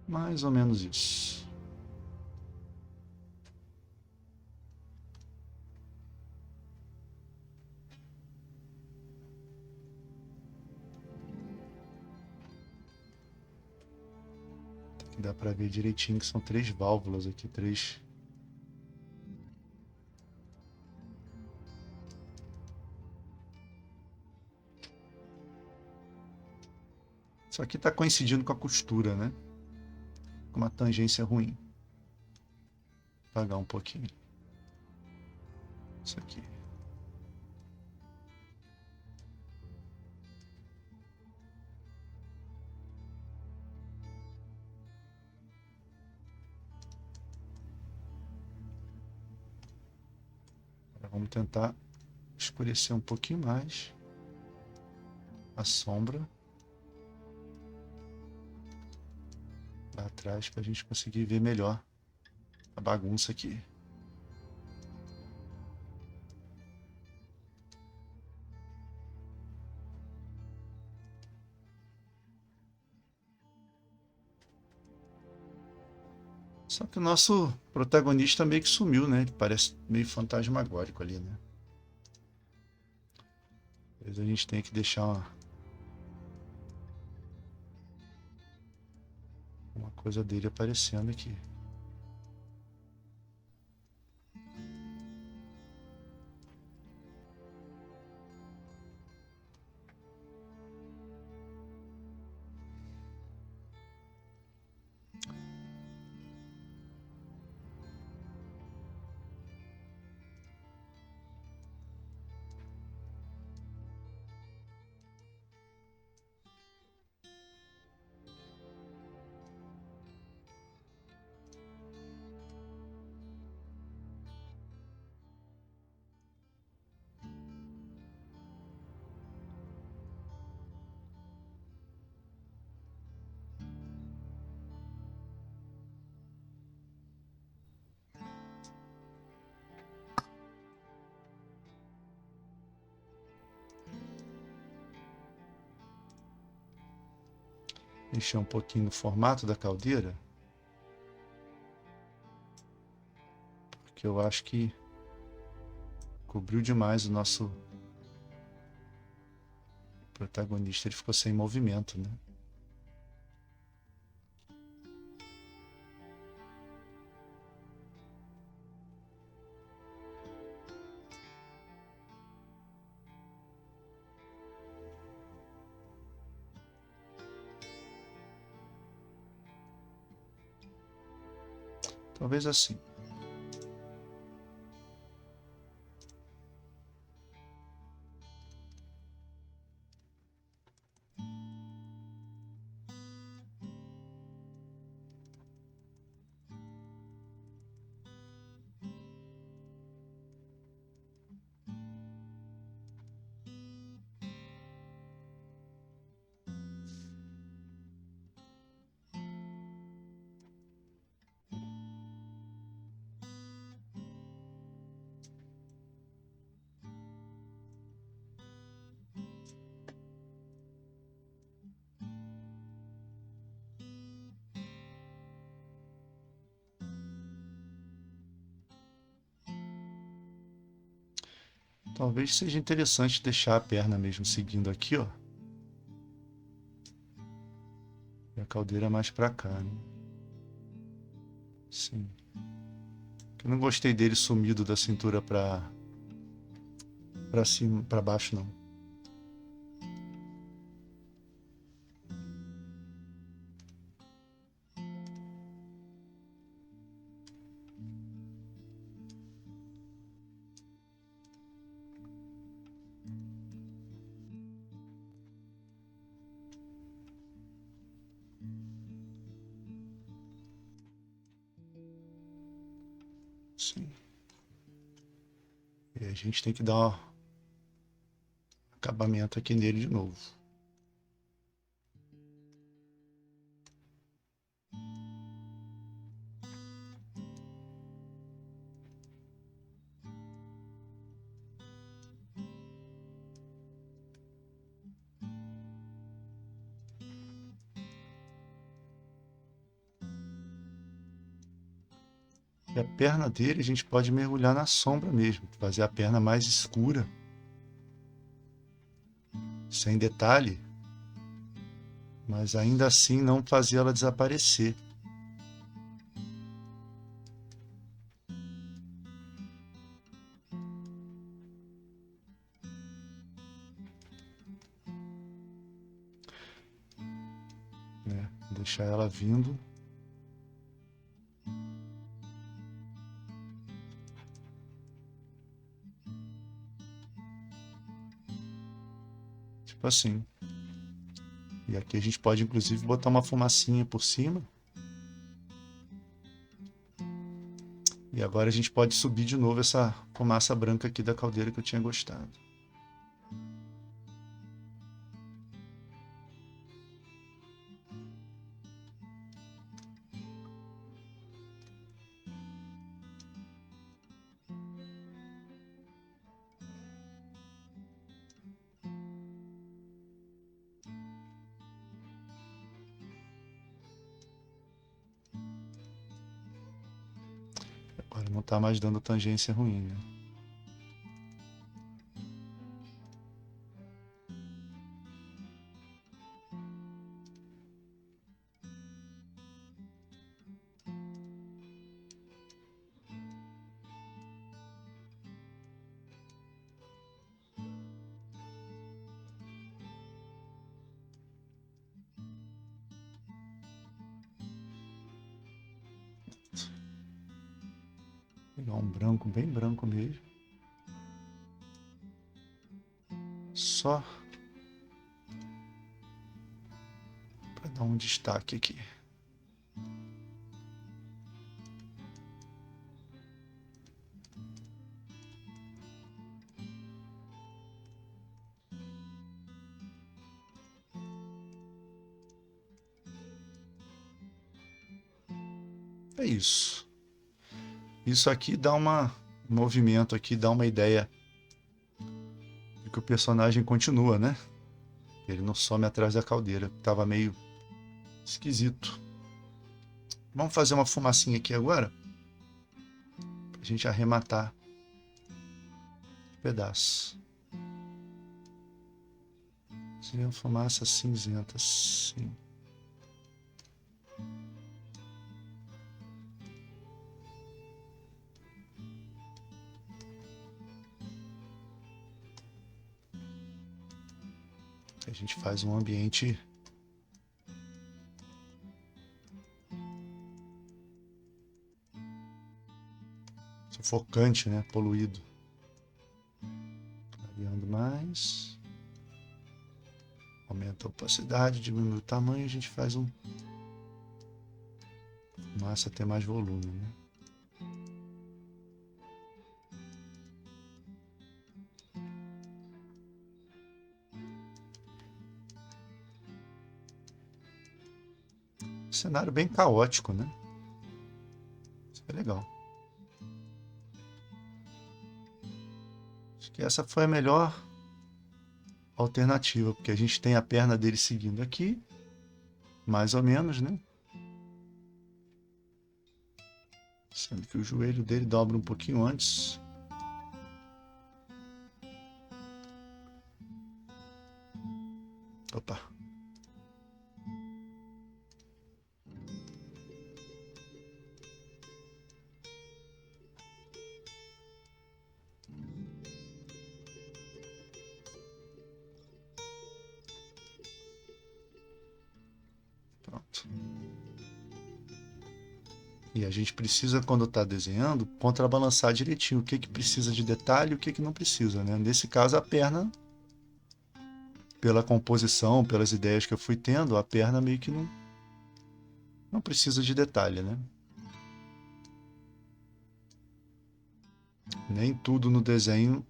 Mais ou menos isso. Aqui dá para ver direitinho que são 3 válvulas aqui, 3. Isso aqui está coincidindo com a costura, né? Com uma tangência ruim. Vou apagar um pouquinho. Isso aqui. Agora vamos tentar escurecer um pouquinho mais a sombra lá atrás para a gente conseguir ver melhor a bagunça aqui. Só que o nosso protagonista meio que sumiu, né? Ele parece meio fantasmagórico ali, né? Talvez a gente tenha que deixar uma coisa dele aparecendo aqui. Mexer um pouquinho no formato da caldeira, porque eu acho que cobriu demais o nosso protagonista. Ele ficou sem movimento, né? Talvez assim. Talvez seja interessante deixar a perna mesmo seguindo aqui, ó. E a caldeira mais pra cá, né? Sim. Eu não gostei dele sumido da cintura pra cima, pra baixo, não. Sim. E a gente tem que dar um acabamento aqui nele de novo. E a perna dele a gente pode mergulhar na sombra mesmo, fazer a perna mais escura, sem detalhe, mas ainda assim não fazer ela desaparecer. Né? Deixar ela vindo. Tipo assim. E aqui a gente pode inclusive botar uma fumacinha por cima. E agora a gente pode subir de novo essa fumaça branca aqui da caldeira que eu tinha gostado. Agora não está mais dando tangência ruim, né? Pegar um branco, bem branco mesmo. Só para dar um destaque aqui. É isso. Isso aqui dá um movimento aqui, dá uma ideia de que o personagem continua, né? Ele não some atrás da caldeira, tava meio esquisito. Vamos fazer uma fumacinha aqui agora, pra gente arrematar o pedaço. Seria uma fumaça cinzenta, sim. A gente faz um ambiente sufocante, né? Poluído. Clareando mais. Aumenta a opacidade, diminui o tamanho, a gente faz massa ter mais volume, né? Cenário bem caótico, né? Isso é legal. Acho que essa foi a melhor alternativa, porque a gente tem a perna dele seguindo aqui, mais ou menos, né? Sendo que o joelho dele dobra um pouquinho antes. Opa. Pronto. E a gente precisa, quando está desenhando, contrabalançar direitinho o que que precisa de detalhe e o que que não precisa, né? Nesse caso, a perna, pela composição, pelas ideias que eu fui tendo, a perna meio que não precisa de detalhe, né? Nem tudo no desenho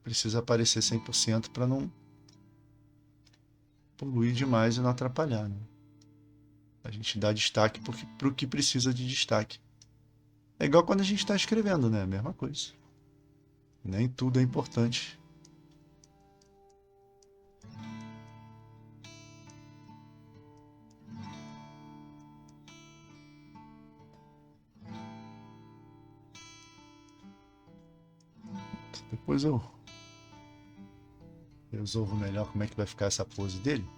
precisa aparecer 100% para não poluir demais e não atrapalhar, né? A gente dá destaque para o que precisa de destaque. É igual quando a gente está escrevendo, né? Mesma coisa. Nem tudo é importante. Depois eu resolvo melhor como é que vai ficar essa pose dele.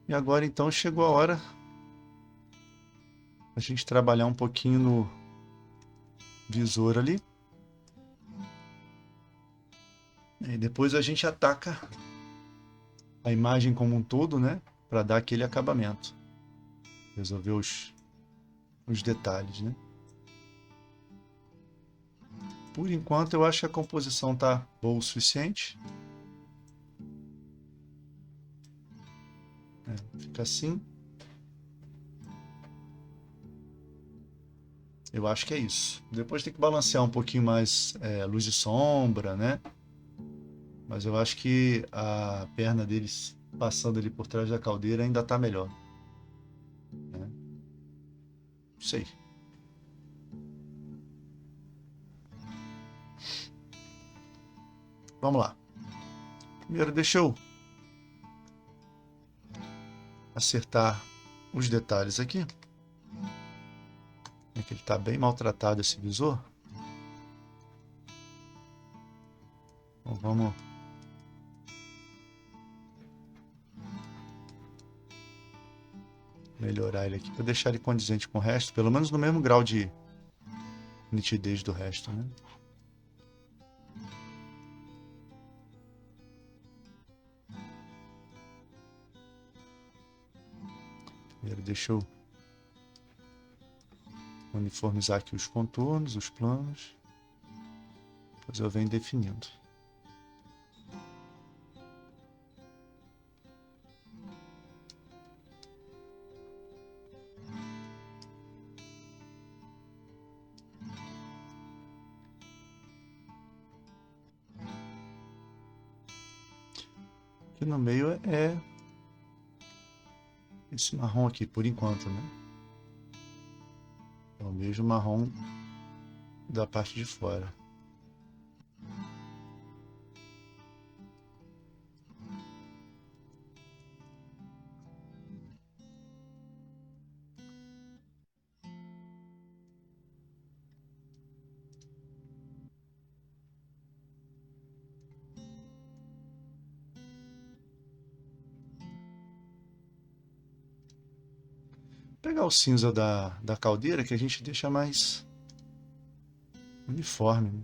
E agora então chegou a hora a gente trabalhar um pouquinho no visor ali. E depois a gente ataca a imagem como um todo, né? Para dar aquele acabamento. Resolver os detalhes, né? Por enquanto eu acho que a composição tá boa o suficiente. Fica assim. Eu acho que é isso. Depois tem que balancear um pouquinho mais luz e sombra, né? Mas eu acho que a perna deles passando ali por trás da caldeira ainda tá melhor, né? Não sei. Vamos lá. Primeiro deixa eu acertar os detalhes aqui. É que ele está bem maltratado esse visor. Então vamos melhorar ele aqui para deixar ele condizente com o resto, pelo menos no mesmo grau de nitidez do resto, né? Primeiro deixa eu uniformizar aqui os contornos, os planos. Depois eu venho definindo. Aqui no meio é esse marrom aqui, por enquanto, né? É o mesmo marrom da parte de fora. Vou pegar o cinza da caldeira que a gente deixa mais uniforme, né?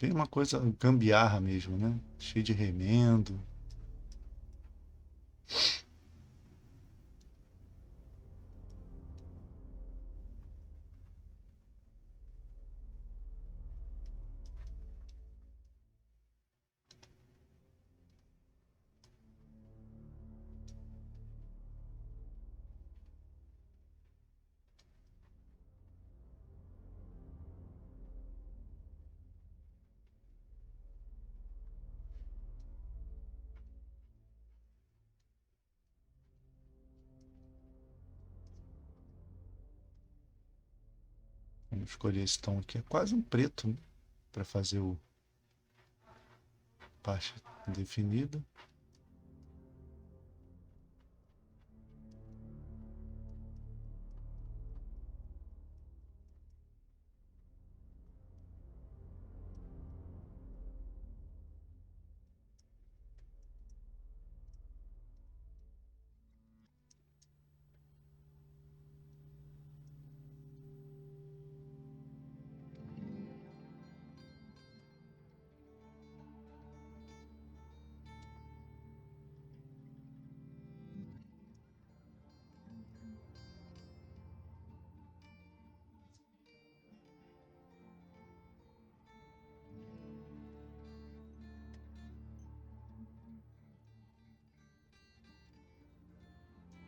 bem uma coisa gambiarra mesmo, né? Cheio de remendo. Vamos escolher esse tom aqui. É quase um preto, né? Para fazer o parte definida.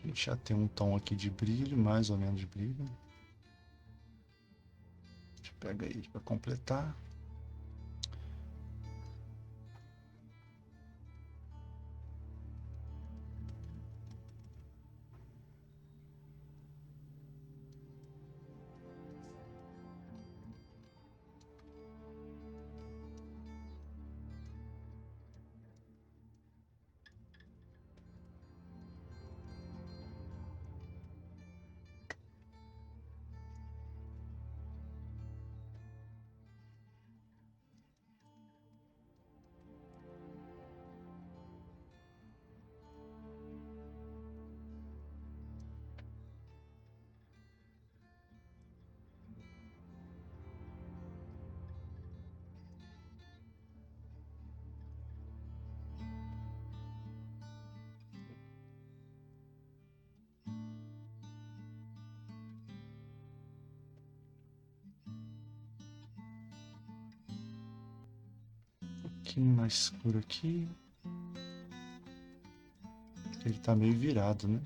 A gente já tem um tom aqui de brilho, mais ou menos de brilho. A gente pega aí para completar. Um pouquinho mais escuro aqui. Ele tá meio virado, né?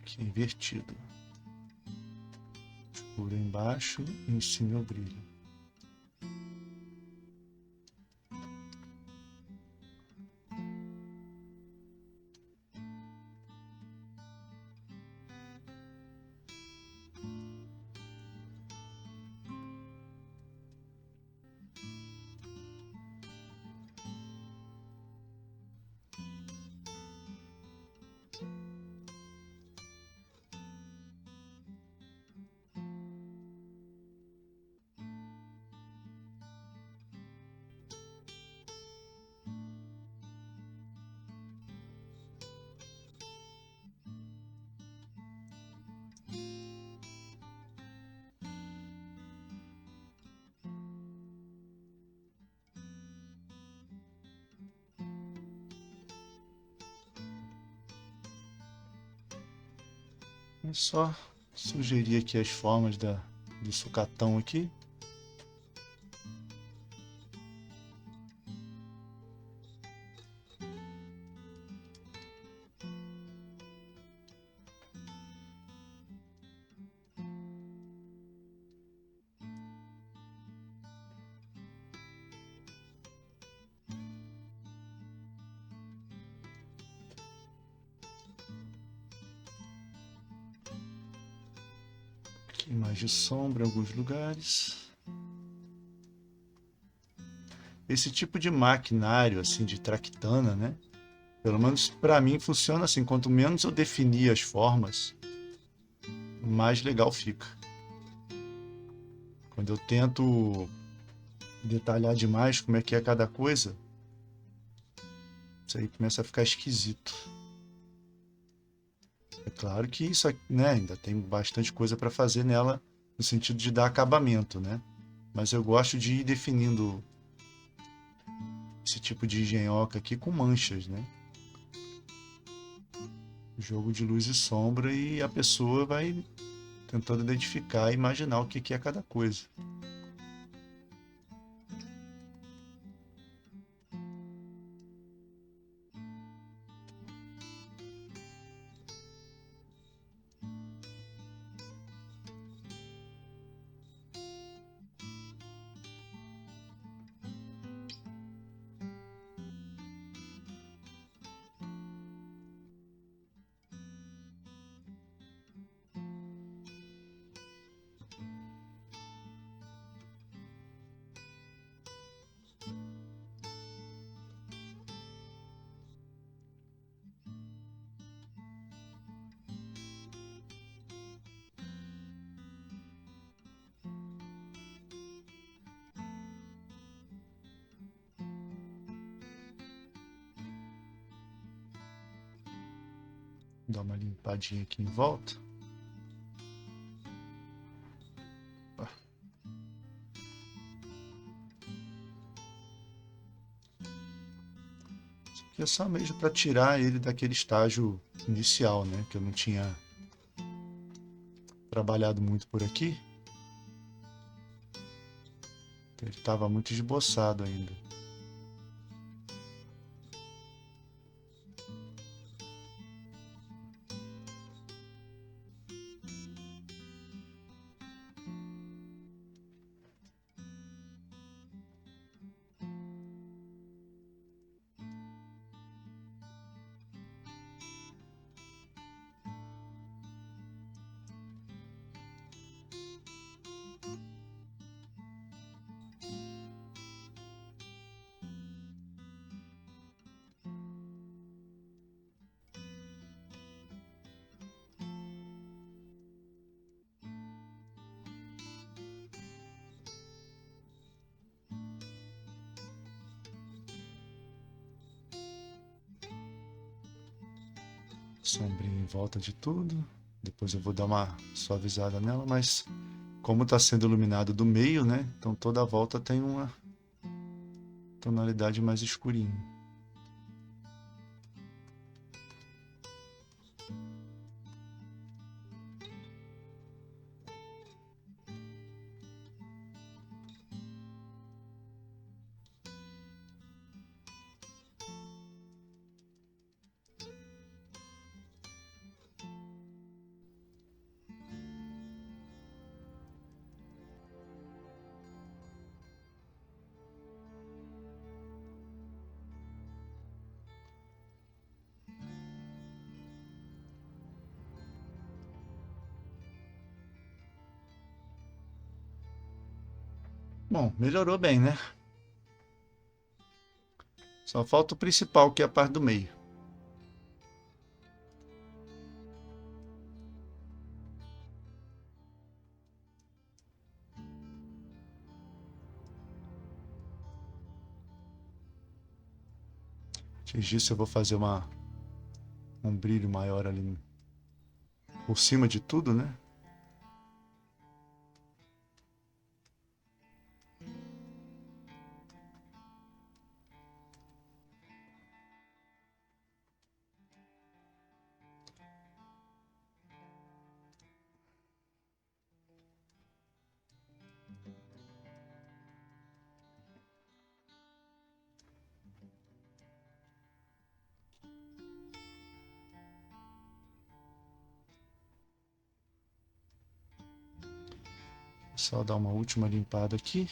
Aqui invertido. Escuro embaixo e em cima o brilho. É só sugerir aqui as formas do sucatão aqui. Aqui mais de sombra em alguns lugares. Esse tipo de maquinário, assim, de traquitana, né? Pelo menos para mim funciona assim. Quanto menos eu definir as formas, mais legal fica. Quando eu tento detalhar demais como é que é cada coisa, isso aí começa a ficar esquisito. É claro que isso, né, ainda tem bastante coisa para fazer nela, no sentido de dar acabamento, né? Mas eu gosto de ir definindo esse tipo de engenhoca aqui com manchas, né? Jogo de luz e sombra e a pessoa vai tentando identificar e imaginar o que que é cada coisa. Dar uma limpadinha aqui em volta. Isso aqui é só mesmo para tirar ele daquele estágio inicial, né? Que eu não tinha trabalhado muito por aqui. Ele estava muito esboçado ainda. Sombrinha em volta de tudo. Depois eu vou dar uma suavizada nela, mas como está sendo iluminado do meio, né? Então toda a volta tem uma tonalidade mais escurinha. Bom, melhorou bem, né? Só falta o principal, que é a parte do meio. Antes disso eu vou fazer um brilho maior ali por cima de tudo, né? Só dar uma última limpada aqui.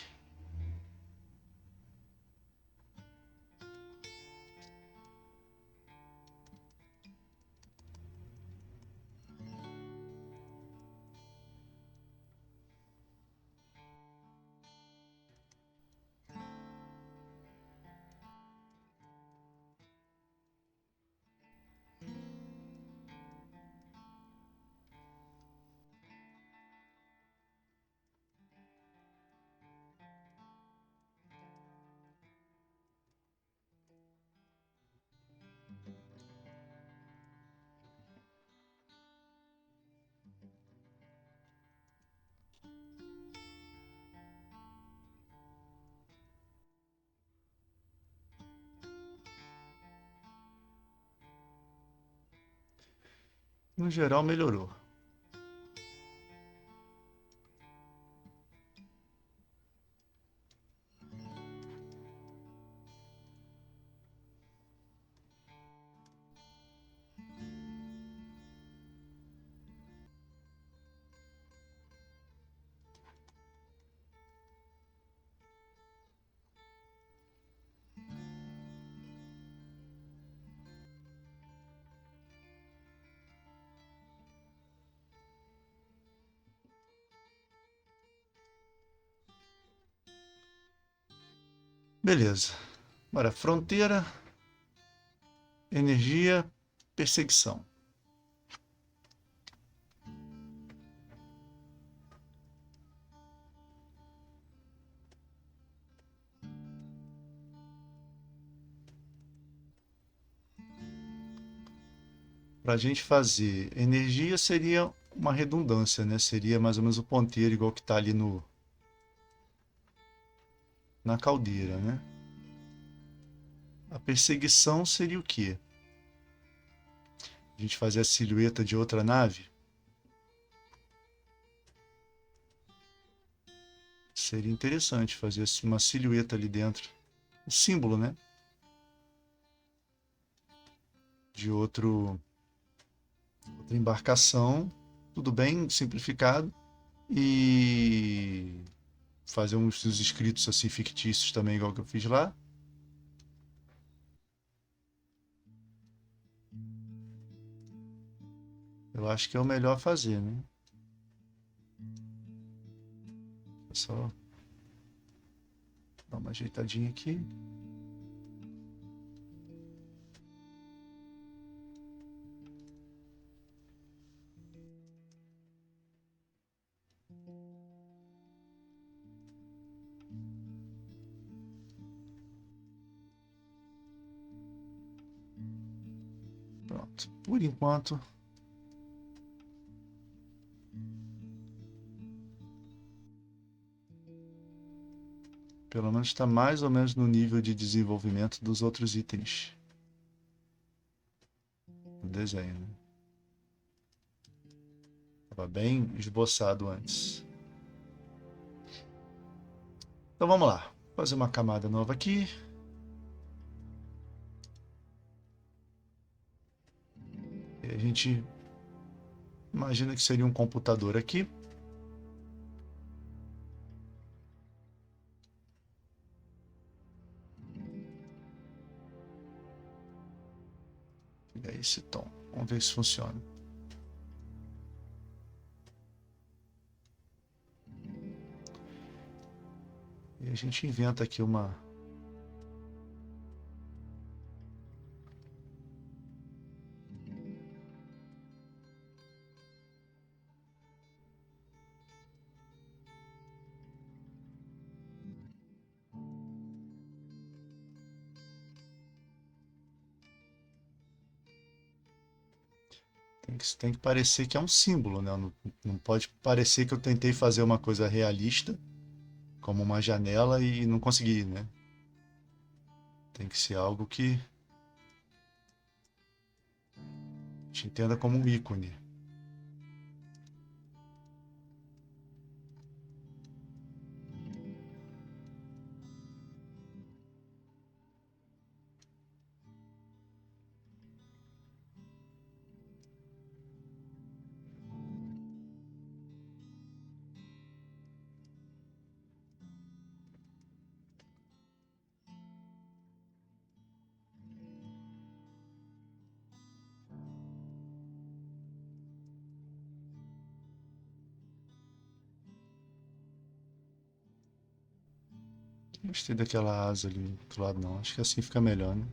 No geral, melhorou. Beleza. Agora, fronteira, energia, perseguição. Para a gente fazer energia seria uma redundância, né? Seria mais ou menos o ponteiro igual que está ali no na caldeira, né? A perseguição seria o quê? A gente fazer a silhueta de outra nave? Seria interessante fazer uma silhueta ali dentro. O símbolo, né? De outra embarcação. Tudo bem simplificado. E fazer uns escritos assim fictícios também, igual que eu fiz lá. Eu acho que é o melhor fazer, né? É só dar uma ajeitadinha aqui. Pronto. Por enquanto, pelo menos está mais ou menos no nível de desenvolvimento dos outros itens do desenho, né? Estava bem esboçado antes. Então vamos lá. Fazer uma camada nova aqui. E a gente imagina que seria um computador aqui. E é esse tom. Vamos ver se funciona. E a gente inventa aqui uma... Tem que parecer que é um símbolo, né? Não pode parecer que eu tentei fazer uma coisa realista, como uma janela, e não consegui, né? Tem que ser algo que a gente entenda como um ícone. Não gostei daquela asa ali do outro lado, não. Acho que assim fica melhor, né?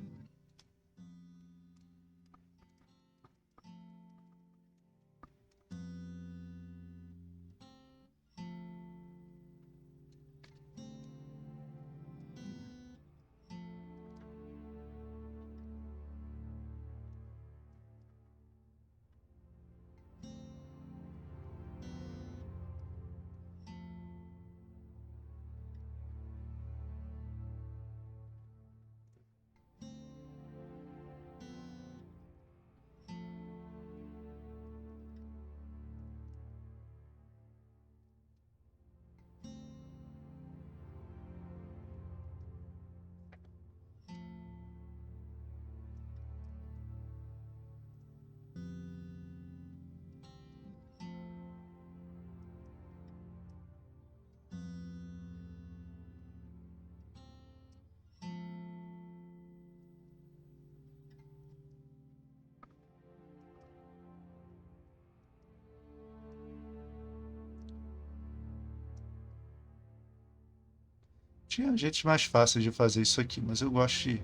Tinha jeitos mais fáceis de fazer isso aqui, mas eu gosto de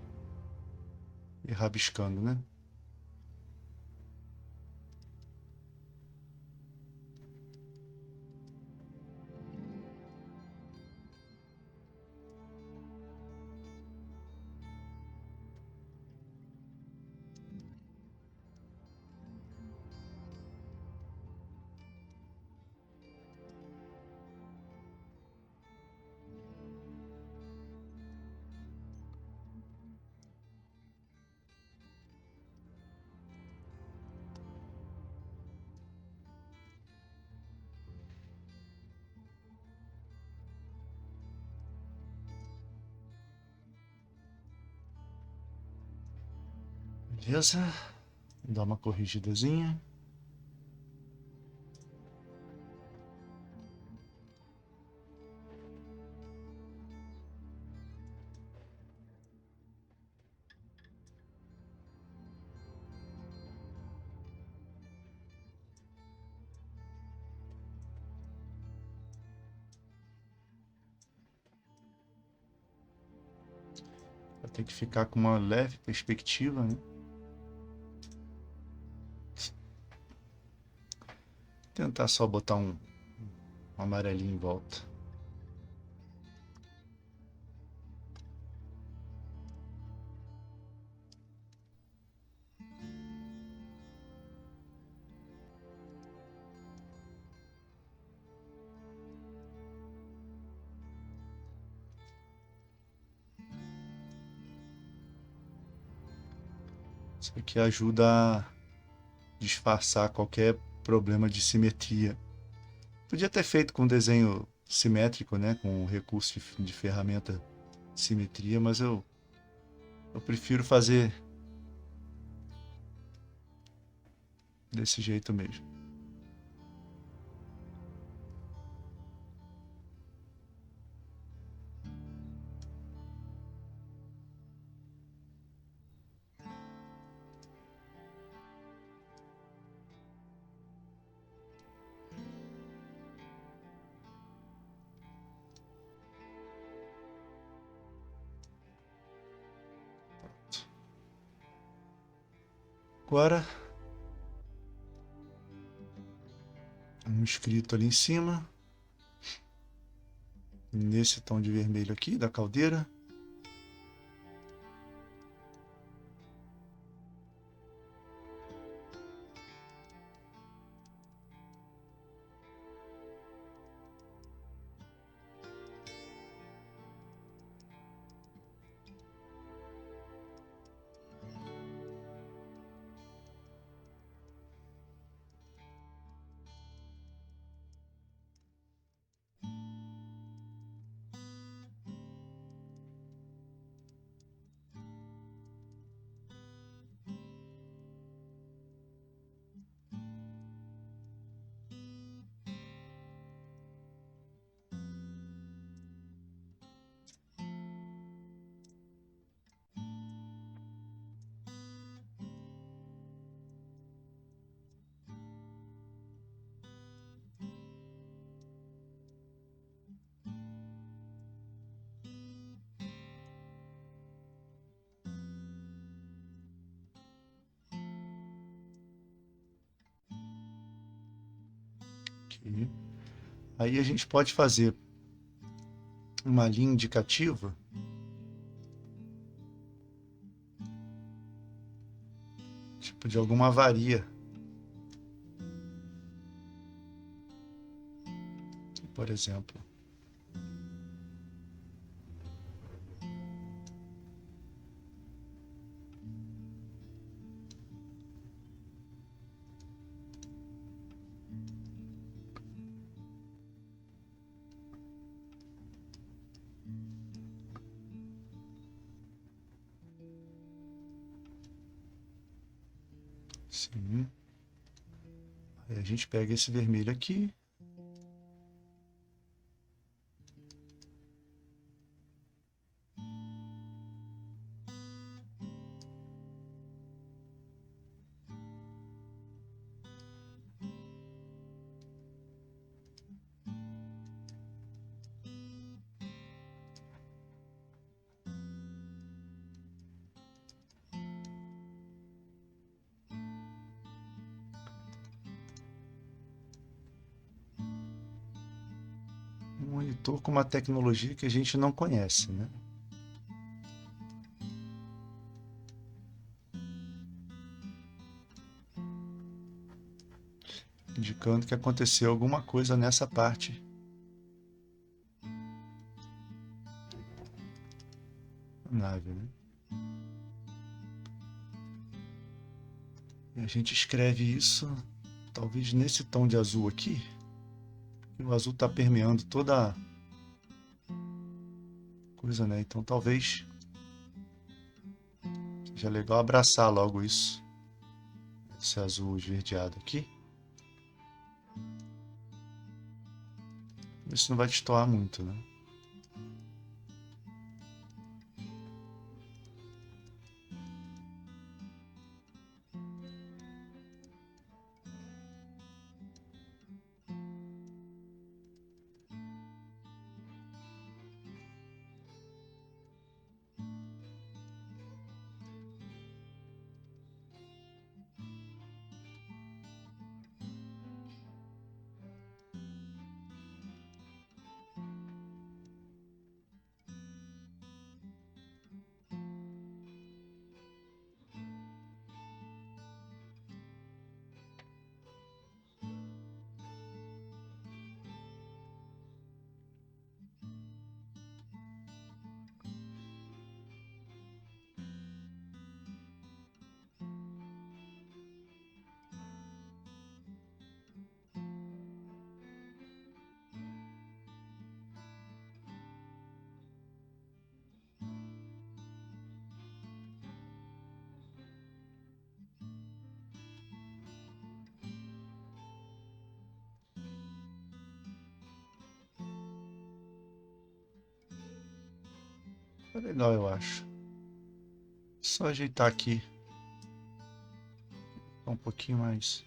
ir rabiscando, né? Beleza. Dá uma corrigidazinha. Vai ter que ficar com uma leve perspectiva, né? Tentar só botar um amarelinho em volta. Isso aqui ajuda a disfarçar qualquer problema de simetria. Podia ter feito com desenho simétrico, né? Com o recurso de ferramenta de simetria, mas eu prefiro fazer desse jeito mesmo. Agora, um escrito ali em cima, nesse tom de vermelho aqui da caldeira. Aqui. Aí a gente pode fazer uma linha indicativa tipo de alguma avaria. Por exemplo. Sim. Aí a gente pega esse vermelho aqui. monitor com uma tecnologia que a gente não conhece, né? Indicando que aconteceu alguma coisa nessa parte. Nave, né? E a gente escreve isso, talvez nesse tom de azul aqui. O azul está permeando toda a coisa, né? Então talvez seja legal abraçar logo isso. Esse azul esverdeado aqui. Isso não vai destoar muito, né? Tá legal, eu acho. Só ajeitar aqui. Um pouquinho mais.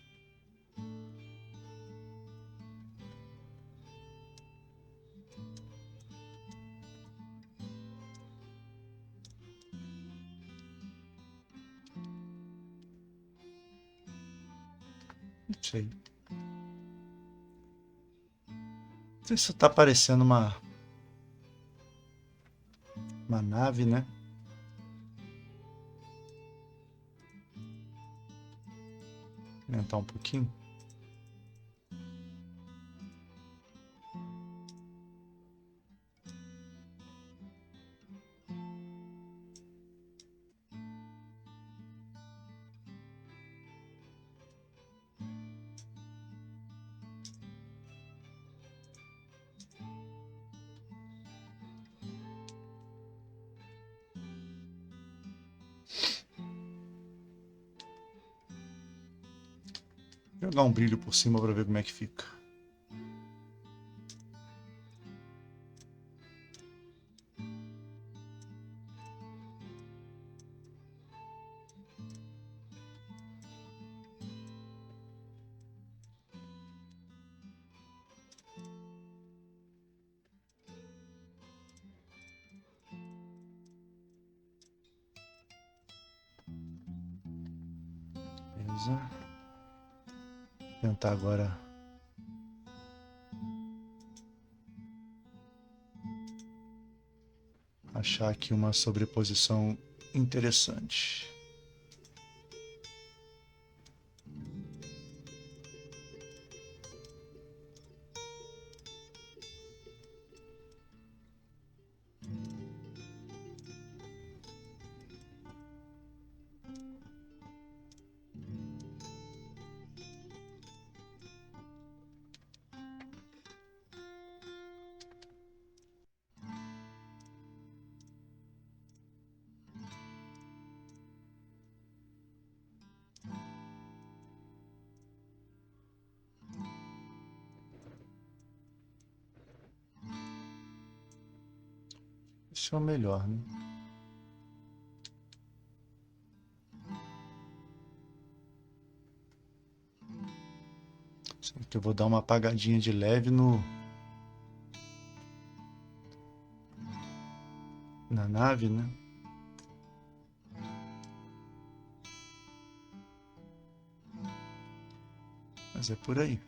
Não sei. Não sei se tá parecendo uma nave, né? Aumentar um pouquinho. Jogar um brilho por cima para ver como é que fica. Beleza. Vou tentar agora achar aqui uma sobreposição interessante. Esse é o melhor, né? Só que eu vou dar uma apagadinha de leve na nave, né? Mas é por aí.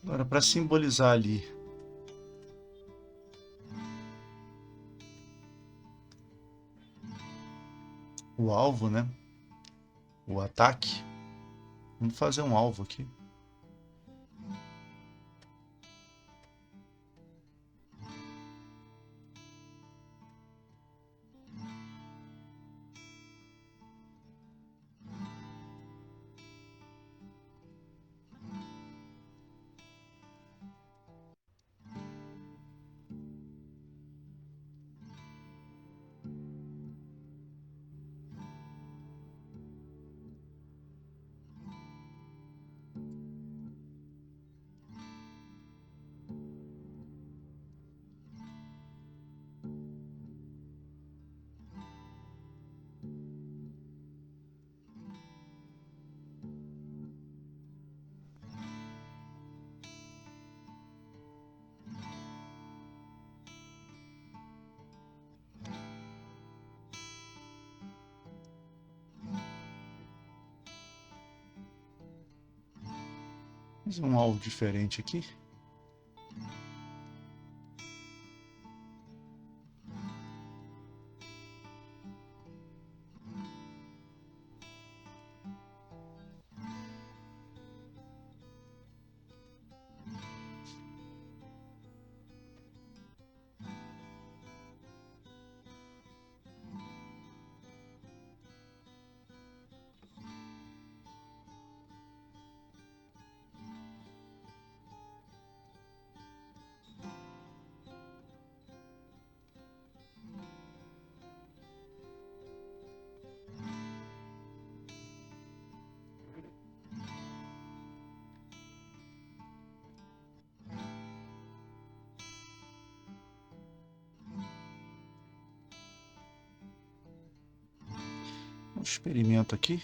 Agora, para simbolizar ali o alvo, né? O ataque. Vamos fazer um alvo aqui. Fazer um alvo diferente aqui. Um experimento aqui.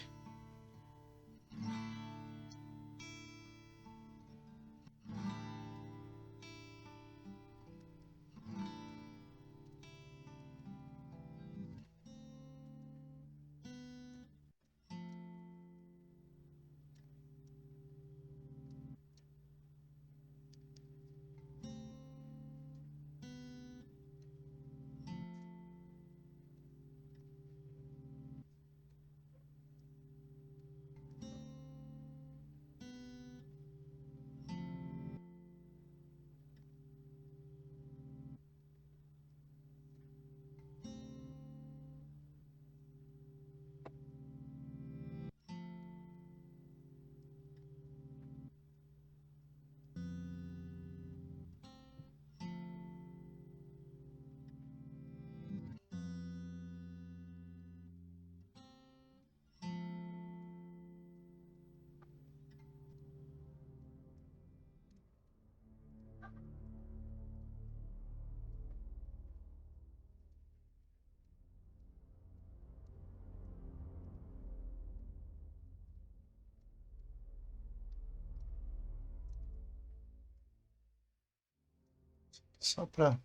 Só para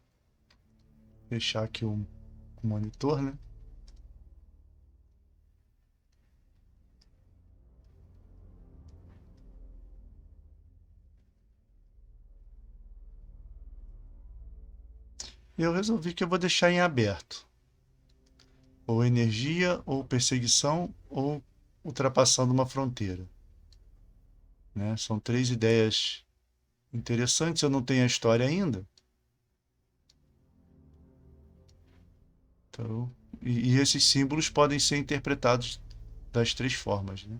fechar aqui o monitor, né? Eu resolvi que eu vou deixar em aberto. Ou energia, ou perseguição, ou ultrapassando uma fronteira. Né? São três ideias interessantes. Eu não tenho a história ainda. Então, e esses símbolos podem ser interpretados das três formas. Né?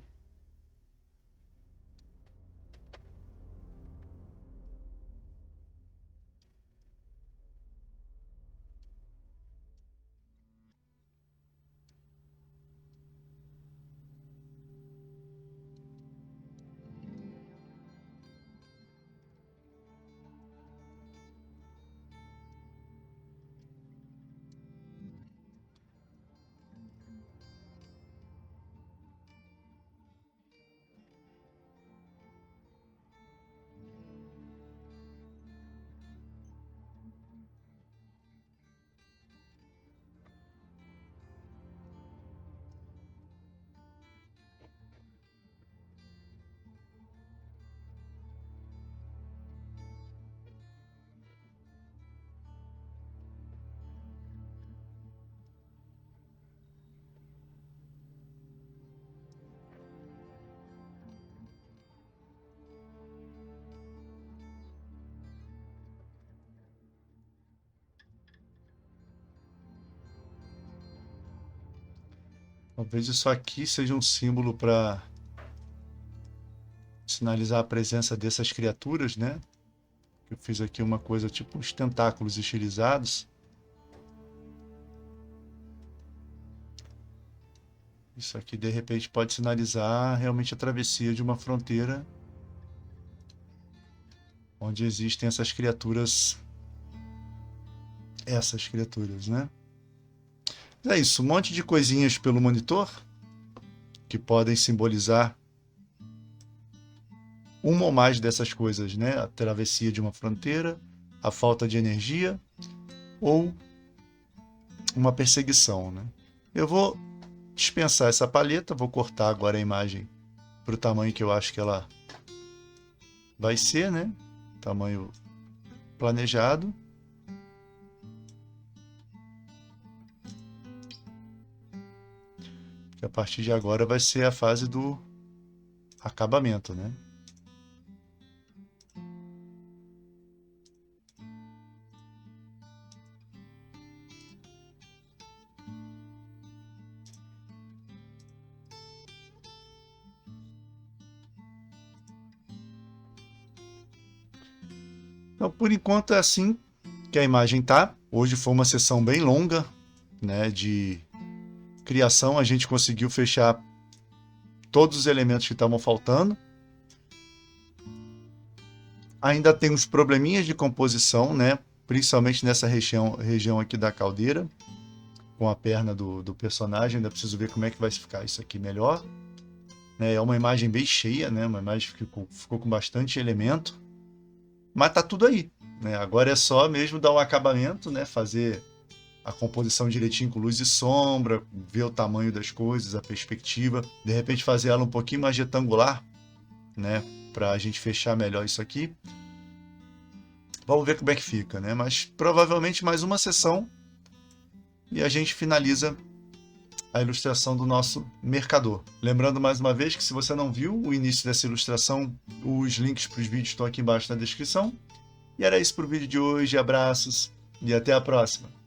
Talvez isso aqui seja um símbolo para sinalizar a presença dessas criaturas, né? Eu fiz aqui uma coisa tipo uns tentáculos estilizados. Isso aqui de repente pode sinalizar realmente a travessia de uma fronteira onde existem essas criaturas, né? É isso, um monte de coisinhas pelo monitor que podem simbolizar uma ou mais dessas coisas, né? A travessia de uma fronteira, a falta de energia ou uma perseguição, né? Eu vou dispensar essa paleta, vou cortar agora a imagem para o tamanho que eu acho que ela vai ser, né? Tamanho planejado. Que a partir de agora vai ser a fase do acabamento, né? Então, por enquanto é assim que a imagem tá. Hoje foi uma sessão bem longa, né, de criação. A gente conseguiu fechar todos os elementos que estavam faltando. Ainda tem uns probleminhas de composição, né, principalmente nessa região aqui da caldeira, com a perna do personagem. Ainda preciso ver como é que vai ficar isso aqui melhor. É uma imagem bem cheia, né, uma imagem que ficou com bastante elemento. Mas tá tudo aí, né? Agora é só mesmo dar um acabamento, né? Fazer a composição direitinho com luz e sombra, ver o tamanho das coisas, a perspectiva, de repente fazer ela um pouquinho mais retangular, né? Para a gente fechar melhor isso aqui. Vamos ver como é que fica, né? Mas provavelmente mais uma sessão e a gente finaliza a ilustração do nosso mercador. Lembrando mais uma vez que se você não viu o início dessa ilustração, os links para os vídeos estão aqui embaixo na descrição. E era isso para o vídeo de hoje, abraços e até a próxima!